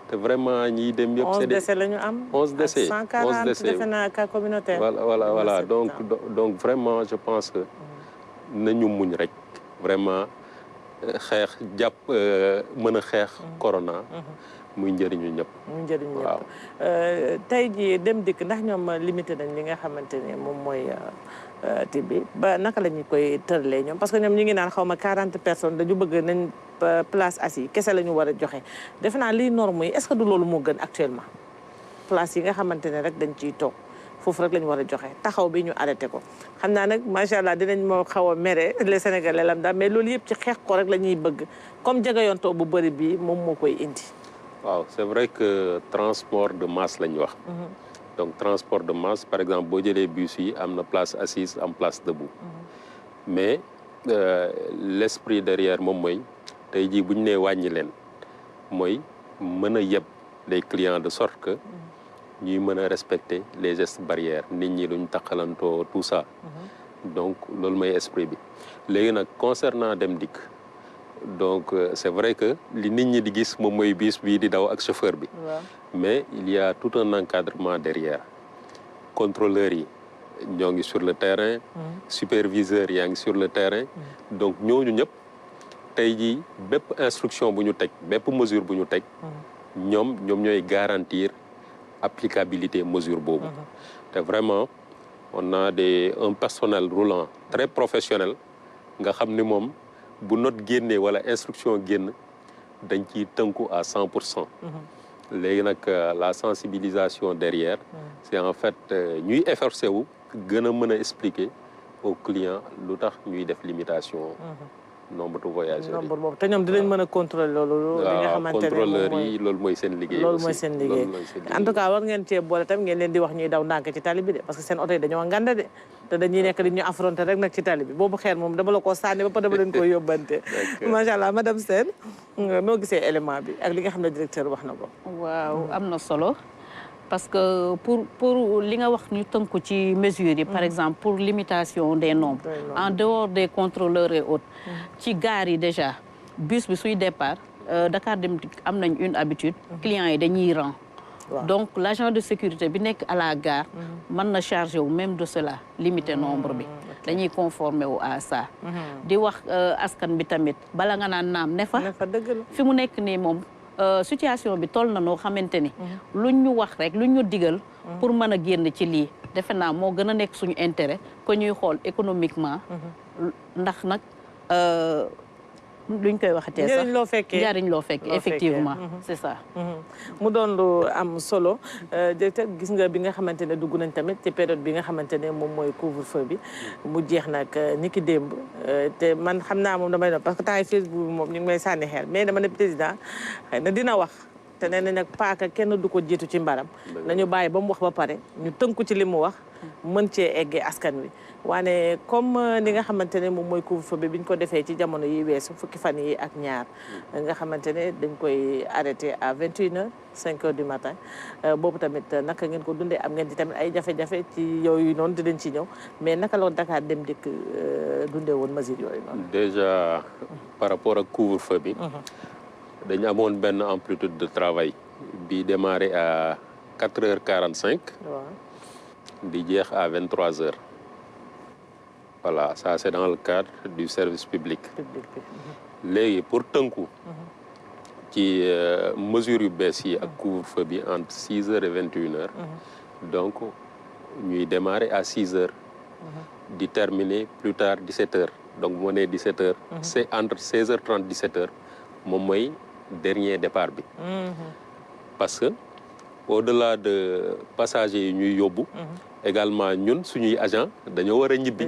te vraiment ñiy dem yëpp 11 décès la ñu am 11 décès 140 defe naa cas communautaire voilà donc vraiment je pense que nañu muñ rek vraiment xeex jàpp mën a xeex corona muy njëriñu ñëpp muy njëriñu ñëpp tey jii dem dikk ndax ñoom limité nañ li nga xamante ne moom mooy ti bi ba naka la ñu koy tëralee ñoom parce que ñoom ñi ngi naan xaw ma 40 personnes dañu bëgg nañ place assis kese la ñu war a joxe defe naa liy norme yi est-ce que du loolu moo gën actuellement place yi nga xamante ne rek dañ ciy toog foofu rek la ñu war a joxe taxaw bi ñu arrêté ko xam naa nag macha allah dinañ moo xaw a mere les Sénégalais lam daal mais loolu yëpp ci xeex ko rek la ñuy bëgg comme jagayontoo bu bëri bi moom moo koy indi. waaw c'est vrai que transport de masse la ñu wax. donc transport de masse par exemple boo jëlee bus yi am na place assise am place debout. mais l'esprit derrière moom mooy tey jii bu ñu nee wàññi leen mooy mën a yeb les clients de sorte que ñuy mën a respecter les gestes barrières nit ñi duñ taqalantoo tout ça donc loolu mooy esprit bi léegi nag concernant dem dikk donc c'est vrai que li nit ñi di gis moom mooy bis bii di daw ak chauffeur bi mais il y a tout un encadrement derrière contrôleurs yi ñoo ngi sur le terrain superviseurs yaa ngi sur le terrain donc ñooñu ñëpp tey jii bépp instruction bu ñu teg bépp mesure bu ñu teg ñoom ñooy garantir applicabilité mesure boobu te vraiment on a un personnel roulant très professionnel nga xam ni moom bu note génnee wala instruction génn dañ ciy tënku à 100%. léegi nag la sensibilisation derrière c'est en fait ñuy efforcer wu gën a mën a expliquer aux clients lu tax ñuy def limitation nombre de voyageurs nombre boobu te ñoom dinañ mën a contrôler loolu li nga xamante ne contrôleurs yi loolu mooy seen liggéey loolu mooy seen liggéey en tout cas war ngeen cee boole tam ngeen leen di wax ñuy daw ndànk ci tali bi de parce que seen oto yi dañoo ngande de te dañuy nekk di ñu affronter rek nag ci tali bi boobu xeer moom dama la koo sànni ba pare dama leen koy yóbbante macha allah madame Sène noo gisee élément bi ak li nga xam ne directeur wax na ko waaw am na solo parce que pour li nga wax ñu tënku ci mesures yi par exemple pour limitation des nombres en dehors des contrôleurs et autres ci gares yi déjà bus bi suy départ Dakar Dem Dikk am nañ une habitude clients yi dañuy rang donc l'agent de sécurité bi nekk à la gare mën na chargé wu même de cela limiter nombre bi dañuy conformer wu à ça di wax askan bi tamit bala nga naan naam ne fa fi mu nekk nii moom situation bi toll na noo xamante ni luñ ñu wax rek luñ ñu digal pour mën a génn ci lii defe naa moo gën a nekk suñu intérêt que ñuy xool économiquement ndax nag luñ koy waxatee sax njariñ loo fekkee effectivement c'est ça mu doon lu am solo directeur gis nga bi nga xamante ne dugg nañ tamit ci période bi nga xamante ne moom mooy couvre-feu bi mu jeex nag ni ki démb te man xam naa moom damay doon parce que temps yi Facebook bi moom ñu ngi may sànni xel mais dama ne président xëy na dina wax te nee na nag paaka kenn du ko jiitu ci mbaram nañu bàyyi ba mu wax ba pare ñu tënku ci li mu wax mën cee eggee askan wi waane comme ni nga xamante ne moom mooy couvre-feu bi biñ ko defee ci jamono yi weesu fukki fan yi ak ñaar nga xamante ne dañ koy arrêté à 21h 5h du matin boobu tamit naka ngeen ko dundee am ngeen ci tamit ay jafe-jafe ci yooyu noonu dinañ ci ñëw mais naka la Dakar Dem Dikk dundee woon mesures yooyu noonu. déjà par rapport ak couvre-feu bi. dañu amoon benn amplitude de travail bi démarré à 4h45. di jeex à 23h. voilà ça c'est dans le cadre du service public. léegi pour tënku. ci mesures yu bees yi ak couvre-feu bi entre 6h et 21h. donc ñuy démarrer à 6h. di terminer plus tard 17h donc moo nee 17h. c'est entre 16h30 17h moom mooy dernier départ bi. parce que au-delà de passagers yi ñuy yóbbu. également ñun suñuy agent dañoo war a ñibbi.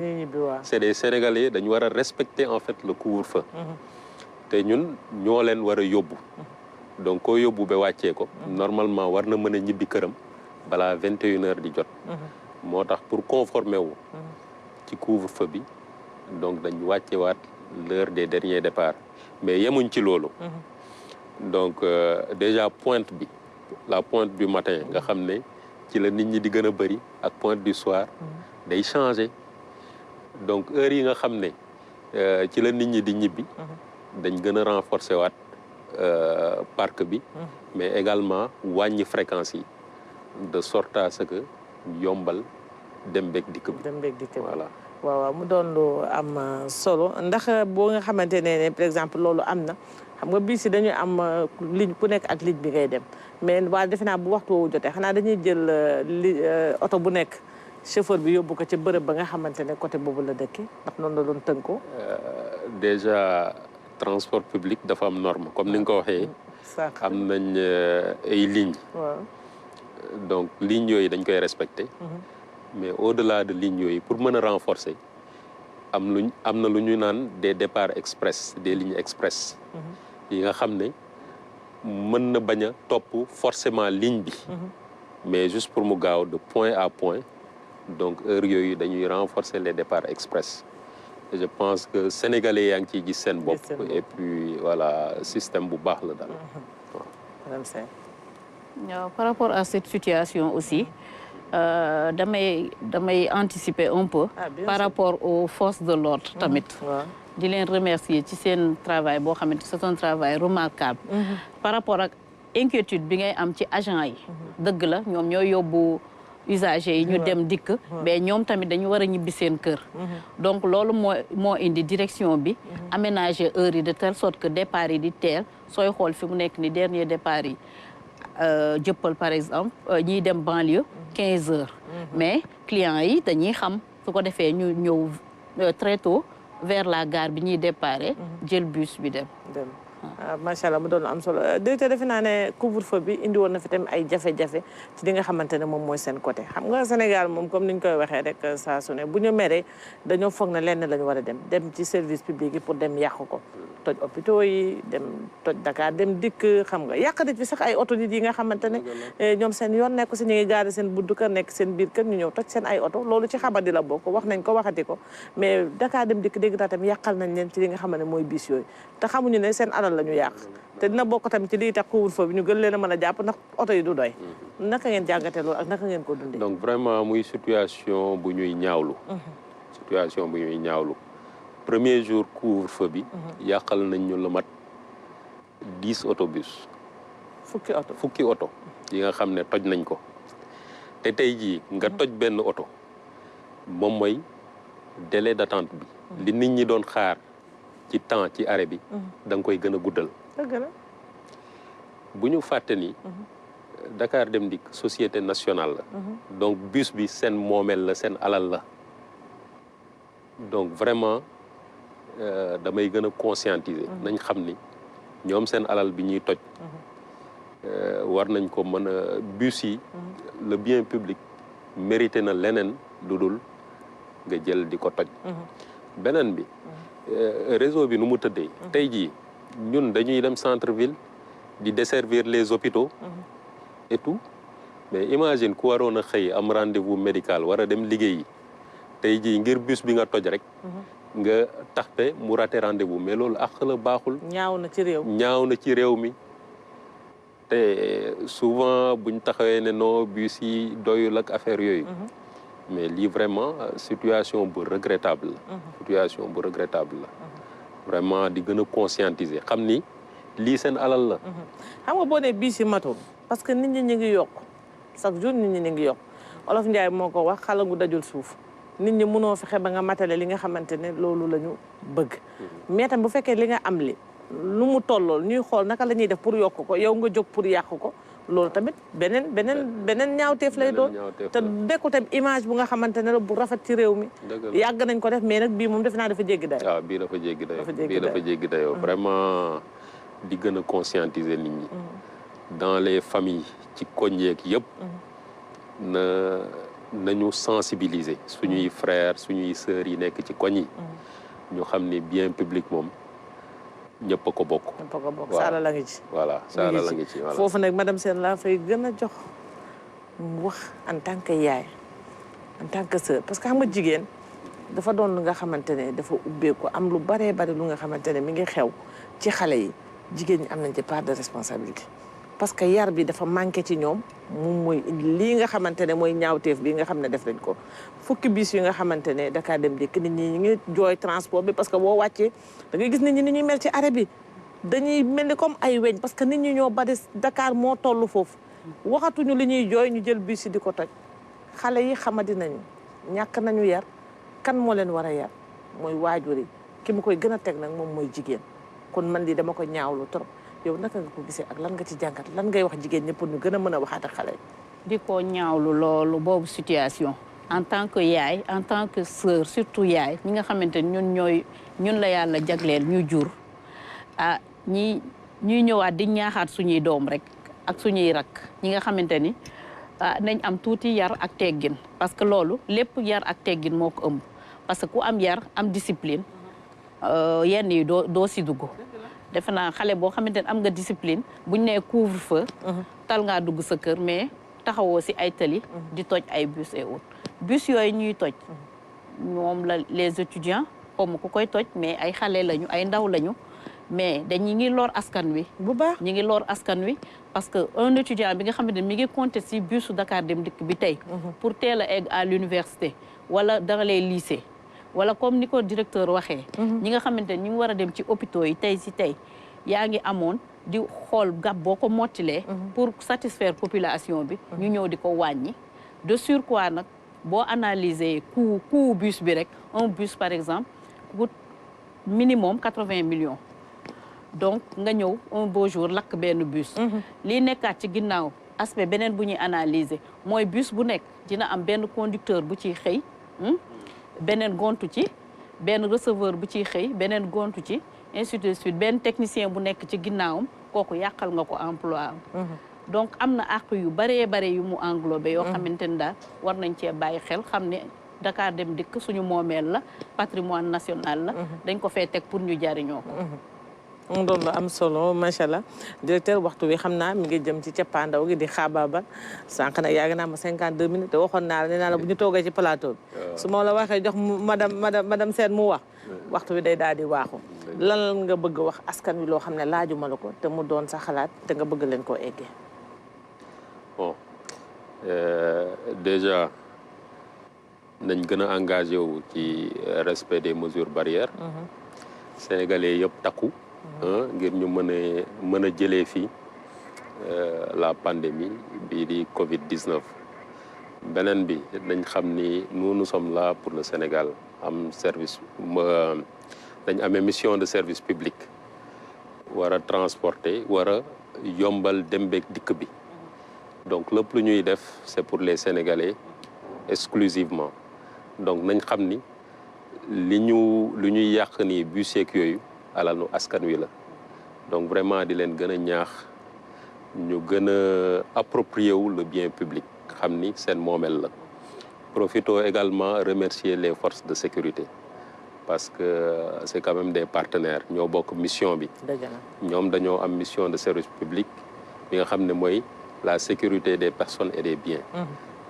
c'est des Sénégalais dañu war a respecter en fait le couvre-feu. te ñun ñoo leen war a yóbbu. donc koo yóbbu ba wàccee ko. normalement war na mën a ñibbi këram balaa 21h di jot. moo tax pour conformer wu. ci couvre-feu bi donc dañ wàccewaat l'heure des derniers départs mais yemuñ ci loolu. donc déjà pointe bi la pointe du matin nga xam ne ci la nit ñi di gën a bëri ak pointe du soir day changer donc heure yi nga xam ne ci la nit ñi di ñibbi dañ gën a renforcer waat parc bi mais également wàññi fréquence yi de sorte à ce que yombal dem beeg dikk bi. dem beeg dikk bi voilà. waaw mu doon lu am solo ndax boo nga xamante ne par exemple loolu am na xam nga bii si dañuy am ligne ku nekk ak ligne bi ngay dem mais waa defe naa bu waxtu woowu jotee xanaa dañuy jël oto bu nekk chauffeur bi yóbbu ko ci bërëb ba nga xamante ne côté boobu la dëkki ndax noonu la doon tënkoo. déjà transport public dafa am norme comme ni nga ko waxee. am nañ ay lignes. waaw donc lignes yooyu dañ koy respecté. mais au-delà de lignes yooyu pour mën a renforcer am na lu ñu naan des départs express des lignes express. yi nga xam ne mën na bañ a topp forcément ligne bi. mais juste pour mu gaaw de point à point donc heure yooyu dañuy renforcer les départs express. et je pense que sénégalais yaa ngi ciy gis seen bopp. et puis voilà système bu baax la daal. Par rapport à cette situation aussi, damay anticiper un peu par rapport aux forces de l'ordre tamit. di leen remercier ci seen travail boo xamante c'est un travail remarquable. Par rapport ak inquiétude bi ngay am ci agent yi. dëgg la ñoom ñooy yóbbu usagers yi ñu dem dikk. mais ñoom tamit dañu war a ñibbi seen kër. donc loolu moo indi direction bi. aménager heure yi de telle sorte que départ yi di teel sooy xool fi mu nekk ni dernier départ yi. jëppal par exemple ñiy dem banlieue 15 heures. mais clients yi dañuy xam su ko defee ñu ñëw très tôt. vers la gare bi ñuy déparé jël bus bi dem. macha allah mu doon am solo directeur defe naa ne couvre-feu bi indi woon na fi tamit ay jafe-jafe ci li nga xamante ne moom mooy seen côté xam nga Sénégal moom comme ni ñu koy waxee rek saa su ne bu ñu meree dañoo foog na lenn la ñu war a dem ci service public yi pour dem yàq ko toj hôpitaux yi dem toj Dakar dem dikk xam nga yàq nit fi sax ay oto nit yi nga xamante ne ñoom seen yoon nekk si ñu ngi gaari seen buddu kër nekk seen biir kër ñu ñëw toj seen ay oto loolu ci xabar di la bokk wax nañ ko waxati ko mais Dakar dem dikk dégg naa tamit yàqal nañ leen ci li nga xam ne mooy bis yooyu te xamuñu ne seen alal la ñu yàq te dina bokk tamit ci lii tax couvre-feu bi ñu gën leen a mën a jàpp ndax oto yi du doy naka ngeen jàngatee loolu ak naka ngeen ko dundee. donc vraiment muy situation bu ñuy ñaawlu. situation bu ñuy ñaawlu. premier jour couvre-feu bi. yàqal nañ ñu lu mat 10 autobus. fukki oto yi nga xam ne toj nañ ko te tey jii nga toj benn oto moom mooy délai d'attente bi. li nit ñi doon xaar. ci temps ci arrêt bi da nga koy gën a guddal bu ñu fàtte ni Dakar Dem Dikk société nationale la donc bus bi seen moomeel la seen alal la donc vraiment damay gën a conscientiser nañ xam ni ñoom seen alal bi ñuy toj war nañ ko mën a bus yi le bien public mérité na leneen lu dul nga jël di ko toj beneen bi réseau bi nu mu tëddee tey jii ñun dañuy dem centre ville di desservir les hôpitaux et tout mais imagine ku waroon a xëy am rendez-vous médical war a dem liggéeyi tey jii ngir bus bi nga toj rek nga taxte mu raté rendez-vous mais loolu ak la baaxul ñaaw na ci réew mi te souvent buñ taxawee ne non bus yi doyul ak affaire yooyu mais lii vraiment situation bu regrettable la vraiment di gën a conscientiser xam ni lii seen alal la xam nga boo ne bii si matul parce que nit ñi ñu ngi yokk chaque jour nit ñi ñu ngi yokk Olof Njaay moo ko wax xalangu dajul suuf nit ñi mënoo fexe ba nga matale li nga xamante ne loolu la ñu bëgg mais tam bu fekkee li nga am li lu mu tollool ñuy xool naka la ñuy def pour yokk ko yow nga jóg pour yàq ko loolu tamit beneen ñaawteef lay doon te dekku tam image bu nga xamante ne la bu rafet ci réew mi yàgg nañ ko def mais nag bii moom defe naa dafa jéggi dayo waaw bii dafa jéggi dayo vraiment di gën a conscientiser nit ñi dans les familles ci koñ yeeg yëpp nañu sensibiliser suñuy frères suñuy sœurs yi nekk ci koñ yi ñu xam ni bien public moom ñëpp a ko bokk. saala la ngi ci. voilà saala la ngi ci voilà. foofu nag madame Sène laa fay gën a jox mu wax en tant que yaay en tant que sœur parce que xam nga jigéen dafa doon lu nga xamante ne dafa ubbeeku am lu baree bari lu nga xamante ne mi ngi xew ci xale yi jigéen ñi am nañ ci part de responsabilité. parce que yar bi dafa manqué ci ñoom moom mooy lii nga xamante ne mooy ñaawteef bi nga xam ne def nañ ko fukki bis yi nga xamante ne Dakar Dem Dikk nit ñi ñu ngi jooy transport bi parce que boo wàccee da ngay gis nit ñi ni ñuy mel ci arrêt bi dañuy mel ni comme ay weñ parce que nit ñi ñoo bari Dakar moo toll foofu waxatuñu li ñuy jooy ñu jël bis yi di ko toj xale yi xamadi nañu ñàkk nañu yar kan moo leen war a yar mooy waajur yi ki mu koy gën a teg nag moom mooy jigéen kon man lii dama ko ñaawlu trop yow naka nga ko gisee ak lan nga ci jàngat lan ngay wax jigéen ñi pour ñu gën a mën a waxaat ak xale yi. di ko ñaawlu loolu boobu situation en tant que yaay en tant que sœur surtout yaay ñi nga xamante ni ñun la yàlla jagleel ñu jur ah ñuy ñëwaat di ñaaxaat suñuy doom rek ak suñuy rak ñi nga xamante ni nañ am tuuti yar ak teggin parce que loolu lépp yar ak teggin moo ko ëmb parce que ku am yar am discipline yenn yi doo si dugg. defe naa xale boo xamante ne am nga discipline buñ nee couvre-feu tal ngaa dugg sa kër mais taxawoo si ay tali di toj ay bus et autres bus yooyu ñuy toj ñoom la les étudiants comme ku koy toj mais ay xale lañu ay ndaw lañu mais dañu ngi lor askan wi. bu baax ñi ngi lor askan wi parce que un étudiant bi nga xamante ne mi ngi compter ci bus Dakar Dem Dikk bi tey. pour teel a egg à l'université wala dans les lycées wala comme ni ko directeur waxee. ñi nga xamante ne ñu ngi war a dem ci hôpitaux yi tey ci tey yaa ngi amoon di xool gab boo ko mottilee. pour satisfaire population bi. ñu ñëw di ko wàññi de surcroît nag boo analyser coût bus bi rek un bus par exemple coûte minimum 80 millions. donc nga ñëw un beau jour lakk benn bus. lii nekkaat ci ginnaaw aspect beneen bu ñuy analyser mooy bus bu nekk dina am benn conducteur bu ciy xëy beneen gontu ci benn receveur bu ciy xëy beneen gontu ci ainsi de suite benn technicien bu nekk ci ginnaawam kooku yàqal nga ko emploi am. donc am na àq yu baree bare yu mu englobé yoo xamante ni daal war nañ cee bàyyi xel xam ne Dakar Dem Dikk suñu moomeel la patrimoine national la. dañ ko fee teg pour ñu jariñoo ko. mu doon lu am solo macha allah directeur waxtu wi xam naa mi ngi jëm ci cappaandaw gi di xaabaabal sànq nag yàgg naa ma 52 minutes te waxoon naa la nee naa la bu ñu toogee ci plateau bi. su ma la waxee jox madame Sène mu wax. waxtu wi day daal di waaxu. lan nga bëgg wax askan wi loo xam ne laajuma la ko te mu doon sa xalaat te nga bëgg leen koo eggee. bon déjà nañ gën a engagé wu ci respect des mesures barrières. Sénégalais yëpp takku. ngir ñu mën a jëlee fii la pandémie bii di Covid-19 beneen bi dañ xam ni nous sommes là pour le Sénégal am service dañ amee mission de service public war a transporter war a yombal dem beeg dikk bi donc lépp lu ñuy def c'est pour les Sénégalais exclusivement donc nañ xam ni lu ñuy yàq ni bus yeeg yooyu alalu askan wi la donc vraiment di leen gën a ñaax ñu gën a approprier wu le bien public xam ni seen moomeel la profitons également remercier les forces de sécurité parce que c'est quand même des partenaires ñoo bokk mission bi ñoom dañoo am mission de service public bi nga xam ne mooy la sécurité des personnes et des biens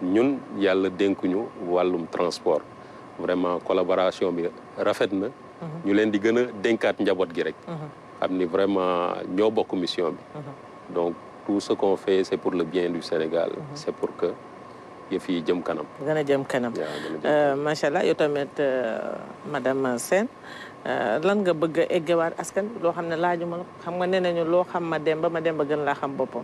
ñun yàlla dénkuñu wàllum transport vraiment collaboration bi rafet na ñu leen di gën a dénkaat njaboot gi rek xam ni vraiment ñoo bokk mission bi donc tout ce qu'on fait c'est pour le bien du Sénégal c'est pour que yëf yi jëm kanam gën a jëm kanam macha allah yow tamit madame Sène lan nga bëgg a eggewaat askan loo xam ne laajuma la xam nga nee nañu loo xam ma dem ba gën laa xam boppam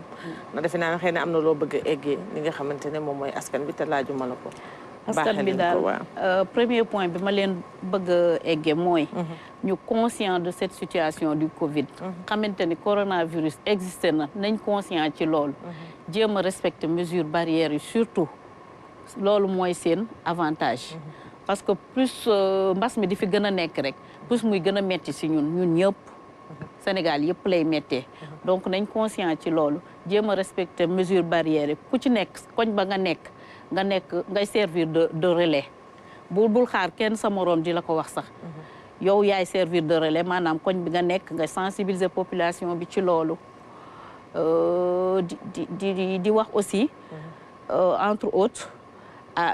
na defe naa ne xëy na am na loo bëgg a eggee li nga xamante ne moom mooy askan bi te laajuma la ko askan bi daal premier point bi ma leen bëgg a egge mooy ñu conscient de cette situation du Covid xamante ni coronavirus existé na nañ conscient ci loolu jéem a respecter mesures barrières yi surtout loolu mooy seen avantage parce que plus mbas mi di fi gën a nekk rek plus muy gën a metti si ñun ñëpp Sénégal yëpp lay mettee donc nañ conscient ci loolu jéem a respecter mesures barrières yi ku ci nekk koñ ba nga nekk ngay servir de relais bul xaar kenn sa moroom di la ko wax sax yow yaay servir de relais maanaam koñ bi nga nekk nga sensibiliser population bi ci loolu di wax aussi entre autres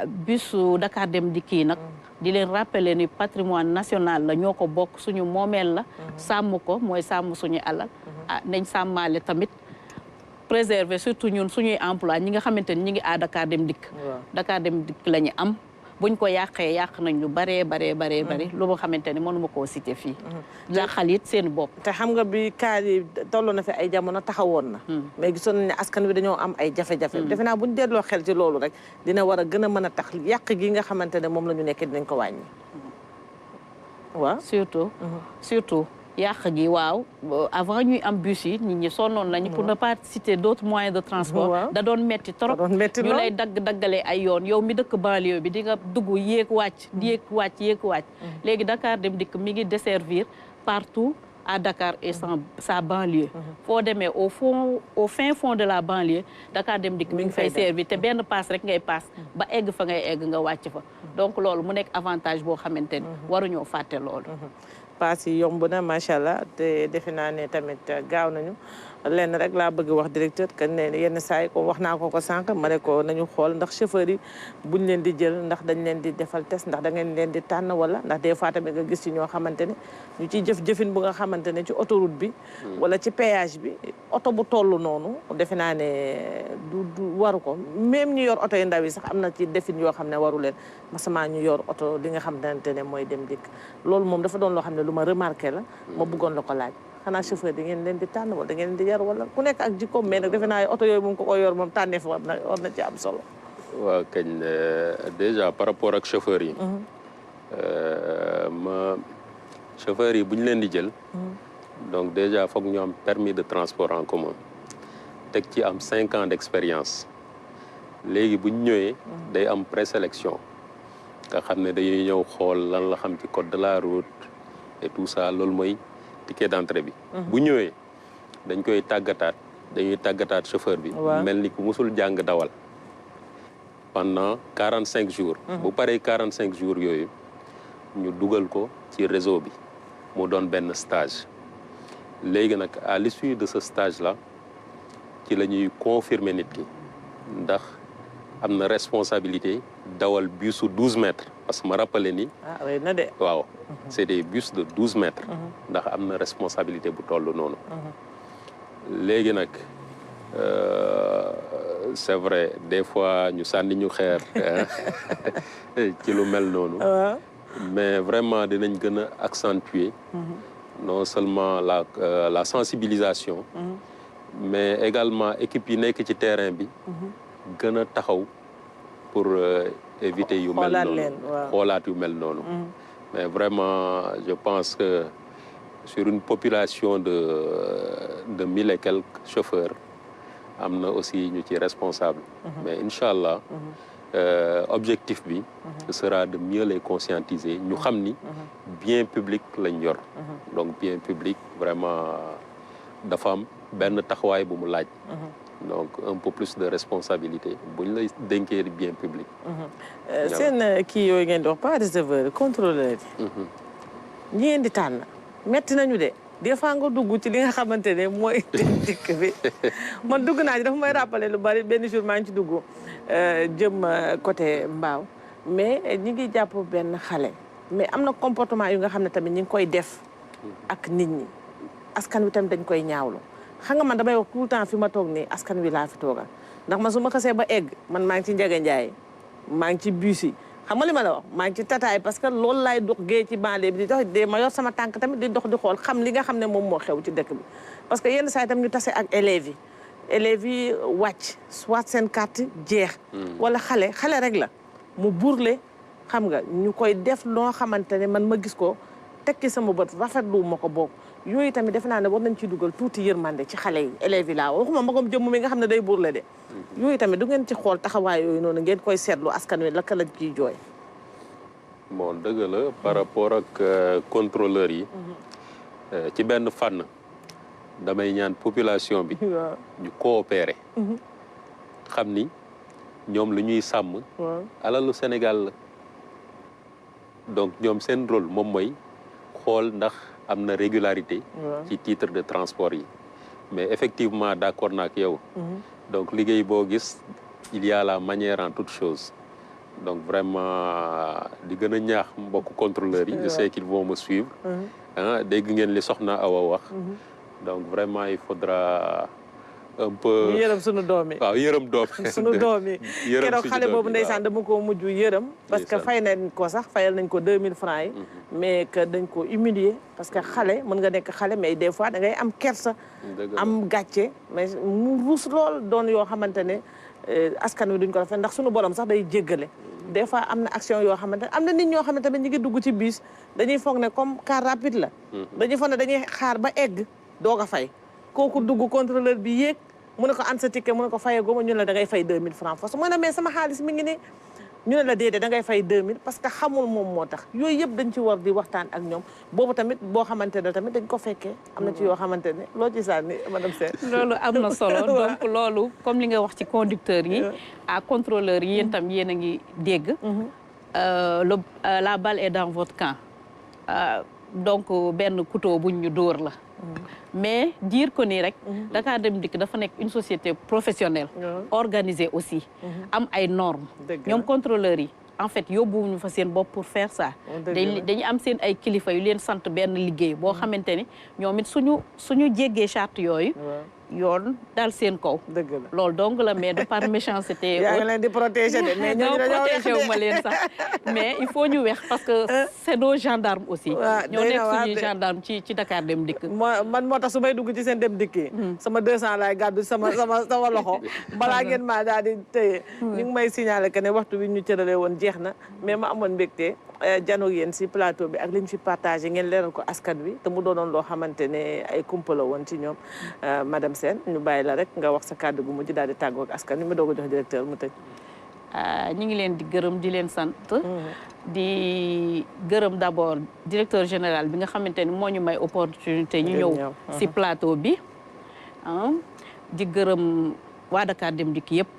busu Dakar Dem Dikk yi nag di leen rappeler ni patrimoine national la ñoo ko bokk suñu moomeel la sàmm ko mooy sàmm suñu alal nañ sàmmaale tamit préserver surtout ñun suñuy emploi ñi nga xamante ni ñi ngi à Dakar Dem Dikk Dakar Dem Dikk la ñu am buñ ko yàqee yàq nañ lu baree lu nga xamante ni mënuma koo citer fii yàqal it seen bopp te xam nga bi cas yi toll na fi ay jamono taxawoon na mais gisoon nañ ne askan wi dañoo am ay jafe-jafe defe naa buñ delloo xel ci loolu rek dina war a gën a mën a tax yàq gi nga xamante ne moom la ñu nekkee dinañ ko wàññi waaw surtout yàq gi waaw avant ñuy am bus yi nit ñi sonnoon nañu pour ne pas citer d'autres moyens de transport da doon metti trop ñu lay daggalee ay yoon yow mi dëkk banlieue bi di nga dugg yéeg wàcc léegi Dakar Dem Dikk mi ngi desservir partout à Dakar et sa banlieue foo demee au fin fond de la banlieue Dakar Dem Dikk mi ngi fay servir te benn paas rek ngay paas ba egg fa ngay egg nga wàcc fa donc loolu mu nekk avantage boo xamante ni waruñoo fàtte loolu paas yi yomb na macha allah te defe naa ne tamit gaaw nañu lenn rek laa bëgg wax directeur que ne yenn saa yi ko wax naa ko sànq ma ne ko nañu xool ndax chauffeur yi buñ leen di jël ndax dañ leen di defal test ndax da ngeen leen di tànn wala ndax des fois tamit nga gis ci ñoo xamante ne ñu ciy jëfin bu nga xamante ne ci autoroute bi wala ci péage bi oto bu toll noonu defe naa ne du waru ko même ñu yor oto yu ndaw yi sax am na ci defin yoo xam ne waru leen masama ñu yor oto li nga xamante ne mooy dem dikk loolu moom dafa doon loo xam ne lu ma remarqué la ma bëggoon la ko laaj xanaa chauffeur di ngeen leen di tànn wala da ngeen di yar wala ku nekk ak jikkoom mais nag defe naa oto yooyu moom ko yor moom tànneef war na ci am solo. waaw kañ déjà par rapport ak chauffeur yi. chauffeur yi bu ñu leen di jël. donc déjà foog ñu am permis de transport en commun teg ci am 5 ans d'expérience léegi bu ñu ñëwee. day am présélection nga xam ne dañuy ñëw xool lan la xam ci code de la route et tout ça loolu mooy. ticket d'entrée bi bu ñëwee dañ koy dañuy tàggataat chauffeur bi mel ni ku musul jàng dawal pendant 45 jours bu paree 45 jours yooyu ñu dugal ko ci réseau bi mu doon benn stage léegi nag à l'issue de ce stage là ci la ñuy confirmer nit ki ndax am na responsabilité dawal busu 12 mètres parce que ma rappelé ni waaw c'est des bus de 12 mètres ndax am na responsabilité bu toll noonu léegi nag c'est vrai des fois ñu sànni ñu xeer ci lu mel noonu mais vraiment dinañ gën a accentuer non seulement la sensibilisation mais également équipe yi nekk ci terrain bi gën a taxaw pour éviter yu mel noonu xoolaat yu mel noonu mais vraiment je pense que sur une population de 1000 et quelques chauffeurs am na aussi ñu ci responsable mais incha allah objectif bi ce sera de mieux les conscientiser ñu xam ni bien public lañ yor donc bien public vraiment dafa am benn taxawaay bu mu laaj donc un peu plus de responsabilité bu ñu lay dénkee bien public seen kii yooyu ngeen di wax pas receveur contrôleur yi ñi ngeen di tànn metti nañu de des fois nga dugg ci li nga xamante ne mooy dikk bi man dugg naa ci dafa may rappeler lu bari benn jour maa ngi ci dugg jëm côté Mbao mais ñi ngi jàpp benn xale mais am na comportement yu nga xam ne tamit ñi ngi koy def ak nit ñi askan wi tamit dañ koy ñaawlu xam nga man damay wax tout le temps fi ma toog nii askan wi laa fi toogal ndax man su ma xasee ba egg man maa ngi ci Ndiaga Ndiaye maa ngi ci bus yi xam nga li ma la wax maa ngi ci tataay parce que loolu laay dox géej ci banlieue bi di dox de ma yor sama tànk tamit di dox di xool xam li nga xam ne moom moo xew ci dëkk bi parce que yenn saa yi tam ñu tase ak élèves yi wàcc soit seen carte jeex wala xale rek la mu burle xam nga ñu koy def loo xamante ne man ma gis ko tekki sama bët rafetlu ma ko bokk yooyu tamit defe naa ne war nañ ciy dugal tuuti yërmande ci xale yi élèves yi laa waxuma magam jëmm mi nga xam ne day burle de yooyu tamit du ngeen ci xool taxawaay yooyu noonu ngeen koy seetlu askan wi laka lañ ciy jooy bon dëgg la par rapport ak contrôleurs yi ci benn fànn damay ñaan population bi ñu coopérer xam ni ñoom lu ñuy sàmm alalu Sénégal la donc ñoom seen rôle moom mooy xool ndax am na régularité ci titre de transport yi mais effectivement d'accord naa ak yow donc liggéey boo gis il y a la manière en toute chose donc vraiment di gën a ñaax mbokk contrôleurs yi je sais qu'ils vont me suivre dégg ngeen li soxna Awa wax donc vraiment il faudra un peu yërëm sunu doom yi waaw yërëm doom sunu doom yi keroog xale boobu ndeysaan dama ko mujj yërëm parce que fay nañ ko sax fayal nañ ko 2000 francs yi mais que dañ ko humilier parce que xale mën nga nekk xale mais des fois da ngay am kersa am gàcce mais mu ruus lool doon yoo xamante ne askan wi duñ ko rafet ndax sunu borom sax day jéggale des fois am na action yoo xamante ne am na nit ñoo xamante ne ñu ngi dugg ci bus dañuy foog ne comme car rapide la dañuy foog ne dañuy xaar ba egg doog a fay kooku dugg contrôleur bi yéeg mu ne ko an sa ticket mu ne ko fayee goma ñu ne la da ngay fay 2000 francs force mu ne mais sama xaalis mi ngi ne ñu ne la déedéet da ngay fay 2000 parce que xamul moom moo tax yooyu yëpp dañ ci war di waxtaan ak ñoom boobu tamit boo xamante ne tamit dañ ko fekkee am na ci yoo xamante ne loo ci sànni madame Sène loolu am na solo donc loolu comme li nga wax ci conducteurs yi à contrôleurs yi yéen tam yéen a ngi dégg la balle est dans votre camp donc benn couteau buñ ñu dóor la mais dire ko nii rek Dakar Dem Dikk dafa nekk une société professionnelle organisée aussi am ay normes ñoom contrôleurs yi en fait yóbbuwuñu fa seen bopp pour faire ça dañu am seen ay kilifa yu leen sant benn liggéey boo xamante ni ñoom it suñu jéggee charte yooyu yoon daal seen kaw loolu donc la mais de par méchanceté yaa ngi leen di protéger de mais ñooñu dañoo protégé wu ma leen sax mais il faut ñu weex parce que c'est nos gendarmes aussi ñoo nekk suñuy gendarme ci Dakar Dem Dikk man moo tax su may dugg ci seen dem dikk yi sama 200 laay gàddu sama loxo balaa ngeen maa daal di téye ñu ngi may signaler que ne waxtu bi ñu cëralee woon jeex na mais ma amoon mbégte janoog yéen si plateau bi ak li ñu fi partagé ngeen leeral ko askan wi te mu doonoon loo xamante ne ay kumpa la woon ci ñoom madame Sène ñu bàyyi la rek nga wax sa kàddu gu mujj daal di tàggoo ak askan wi ma doog a jox directeur mu tëj. ñu ngi leen di gërëm di leen sant. di gërëm d'abord directeur général bi nga xamante ni moo ñu may opportunité ñu ñëw si plateau bi di gërëm waa Dakar Dem Dikk yëpp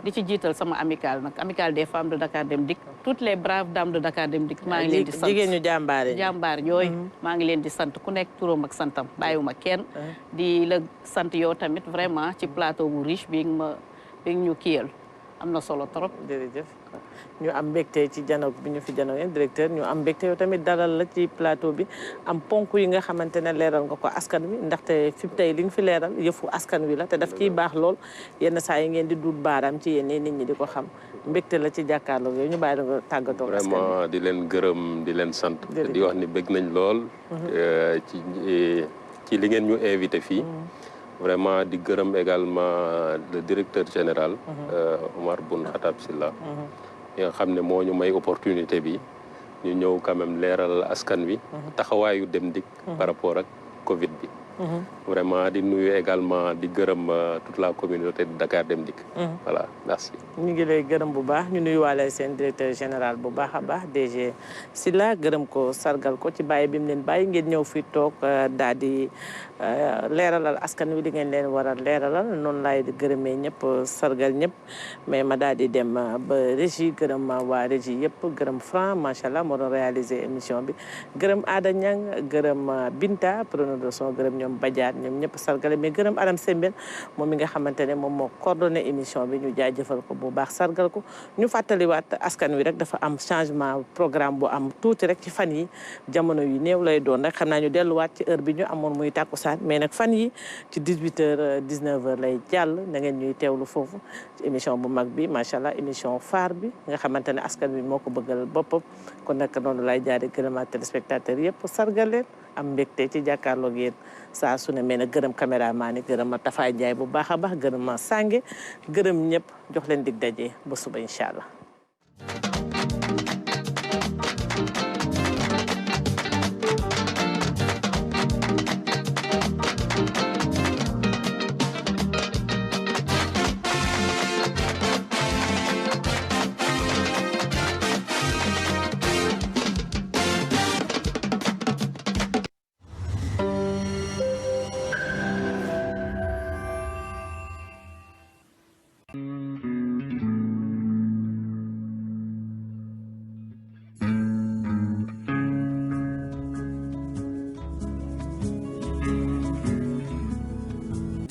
di ci jiital sama amicale nag amicale des femmes de Dakar Dem Dikk toutes les braves dames de Dakar Dem Dikk maa ngi leen di sant jigéen ñu jàmbaar yooyu maa ngi leen di sant ku nekk turam ak santam bàyyiwuma kenn di la sant yow tamit vraiment ci plateau bu riche bi nga ñu kiyal am na solo trop jërëjëf ñu am mbégte ci janoog bi ñu fi janoog directeur ñu am mbégte yow tamit dalal la ci plateau bi am ponk yi nga xamante ne leeral nga ko askan wi ndaxte fi tey li nga fi leeral yëfu askan wi la te daf ciy baax lool yenn saa yi ngeen di duut baaraam ci yéen nit ñi di ko xam mbégte la ci jàkkaarloo yooyu ñu bàyyi la nga tàggatoo vraiment di leen gërëm di leen sant di wax ni bég nañ lool ci li ngeen ñu invité fii vraiment di gërëm également le directeur général Omar Boun Khatab Silla yi nga xam ne moo ñu may opportunité bi ñu ñëw quand même leeral askan wi taxawaayu Dem Dikk par rapport ak Covid bi vraiment di nuyu également di gërëm toute la communauté de Dakar Dem Dikk voilà merci ñu ngi lay gërëm bu baax ñu nuyu waale seen directeur général bu baax a baax DG Silla gërëm ko sargal ko ci bàyyi bi mu leen bàyyi ngeen ñëw fi toog daal di leeralal askan wi di ngeen leen war a leeralal noonu laay gërëmee ñëpp sargal ñëpp mais ma daal di dem ba régie gërëm waa régie yëpp gërëm Franc macha allah moo doon réaliser émission bi gërëm Ada Niang gërëm Binta preneur de son gërëm ñoom Badiane ñoom ñëpp sargale mais gërëm Aram Sembène moom mi nga xamante ne moom moo coordonné émission bi ñu jaajëfal ko bu baax sargal ko ñu fàttaliwaat askan wi rek dafa am changement programme bu am tuuti rek ci fan yi jamono yu néew lay doon rek xam naa ñu delluwaat ci heure bi ñu amoon muy tàkkusaan mais nag fan yi ci 18h 19h lay jàll na ngeen ñuy teewlu foofu ci émission bu mag bi macha allah émission phare bi nga xamante ne askan wi moo ko bëggal boppam kon nag noonu lay jaare gërëmaat téléspectateurs yëpp sargal leen am mbégte ci jàkkaarloog yéen saa su ne mais nag gërëm caméraman yi gërëm ma Tafa Ndiaye bu baax a baax gërëm ma Sange gërëm ñëpp jox leen dig daje ba suba incha allah.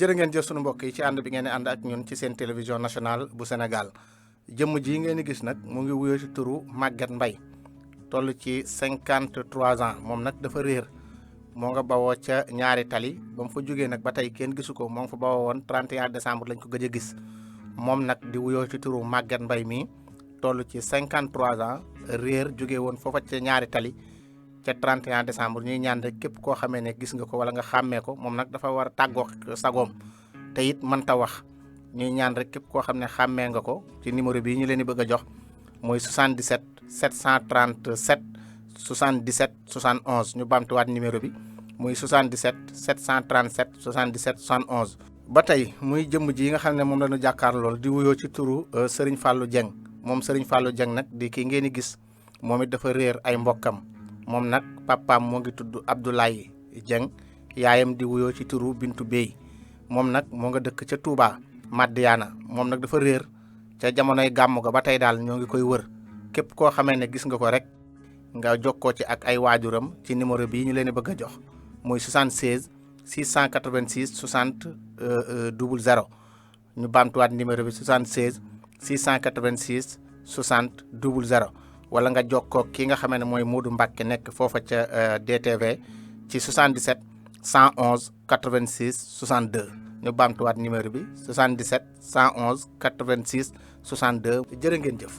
jërë ngeen jëf sunu mbokk yi ci ànd bi ngeen ànd ak ñun ci seen télévision nationale bu Sénégal jëmm ji ngeen di gis nag mu ngi wuyoo ci turu Maguette Mbaye toll ci 53 ans moom nag dafa réer moo nga bawoo ca ñaari tali ba mu fa jógee nag ba tey kenn gisu ko moo ngi fa bawoo woon 31 décembre lañ ko gëj a gis moom nag di wuyoo ci turu Maguette Mbaye mi toll ci 53 ans réer jógee woon foofa ca ñaari tali ca 31 décembre ñuy ñaan rek képp koo xamee ne gis nga ko wala nga xàmmee ko moom nag dafa war a tàggoo sagoom te it mënta wax ñuy ñaan rek képp koo xam ne xàmmee nga ko ci numéro bii ñu leen di bëgg a jox mooy 77 737 77 71 ñu bamtuwaat numéro bi muy 77 737 77 71. ba tey muy jëmm ji nga xam ne moom la ñu jàkkaar lool di wuyoo ci turu Serigne Fallou Dieng moom Serigne Fallou Dieng nag di kii ngeen di gis moom it dafa réer ay mbokkam. moom nag papaam moo ngi tudd Abdoulaye Dieng yaayam di wuyoo ci turu Bintu Bey moom nag moo nga dëkk ca Touba Madiana moom nag dafa réer ca jamonoy gàmmu ga ba tey daal ñoo ngi koy wër képp koo xamee ne gis nga ko rek nga jokkoo ci ak ay waajuram ci numéro bii ñu leen bëgg a jox muy 76 686 60 00 ñu baamtuwaat numéro bi 76 686 60 00 wala nga jokkoo ki nga xamee ne mooy Modou Mbacke nekk foofa ca DTV ci 77 111 86 62 ñu baamtuwaat numéro bi 77 111 86 62 jërë ngeen jëf.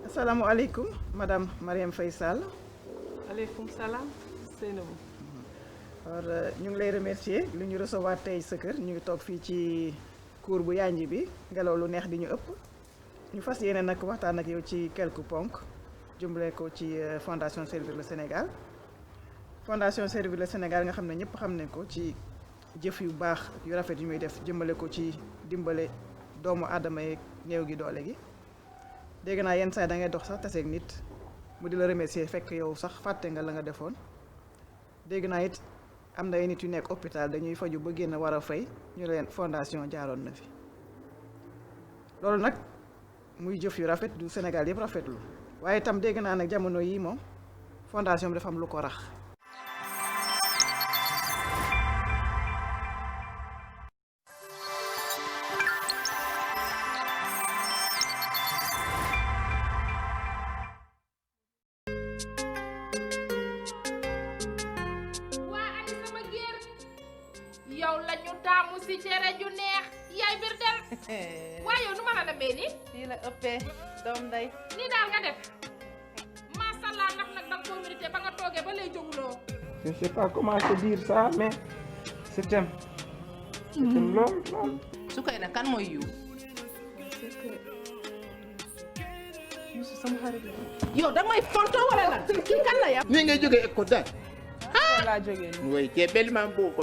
asalaamaaleykum madame Marième Faye Sall. aleykum salaam Seynabou. alors ñu ngi lay remercier lu ñu recevoir tey sa kër ñu ngi toog fii ci cour bu yanji bi ngelaw lu neex di ñu ëpp ñu fas yéene nag waxtaan ak yow ci quelques ponks jëmbale ko ci fondation Servir le Sénégal. fondation Servir le Sénégal nga xam ne ñëpp xam nañ ko ci jëf yu baax yu rafet yu muy def jëmbale ko ci dimbale doomu aadama yeeg néew gi doole gi. dégg naa yenn saa da ngay dox sax taseeg nit mu di la remercier fekk yow sax fàtte nga la nga defoon dégg naa it am na ay nit yu nekk hôpital dañuy faju ba génn war a fay ñu leen fondation jaaroon na fi loolu nag muy jëf yu rafet du Sénégal yëpp rafetlu waaye itam dégg naa nag jamono yii moom fondation bi dafa am lu ko rax. yow la ñu taamu si cere ju neex yaay bir del waaye yow nu ma la demee nii fii la ëppee doom nday nii daal nga def maasàllaa ndax nag danga koo mérité ba nga toogee ba lay jóguloo je sais pas comment te dire ça mais c'est un lool su koy nag kan mooy yiw sama xarit la yow danga may fonto wala lan kii kan la yam nii ngay jógee école daal laa jógee oui te bellement boo ko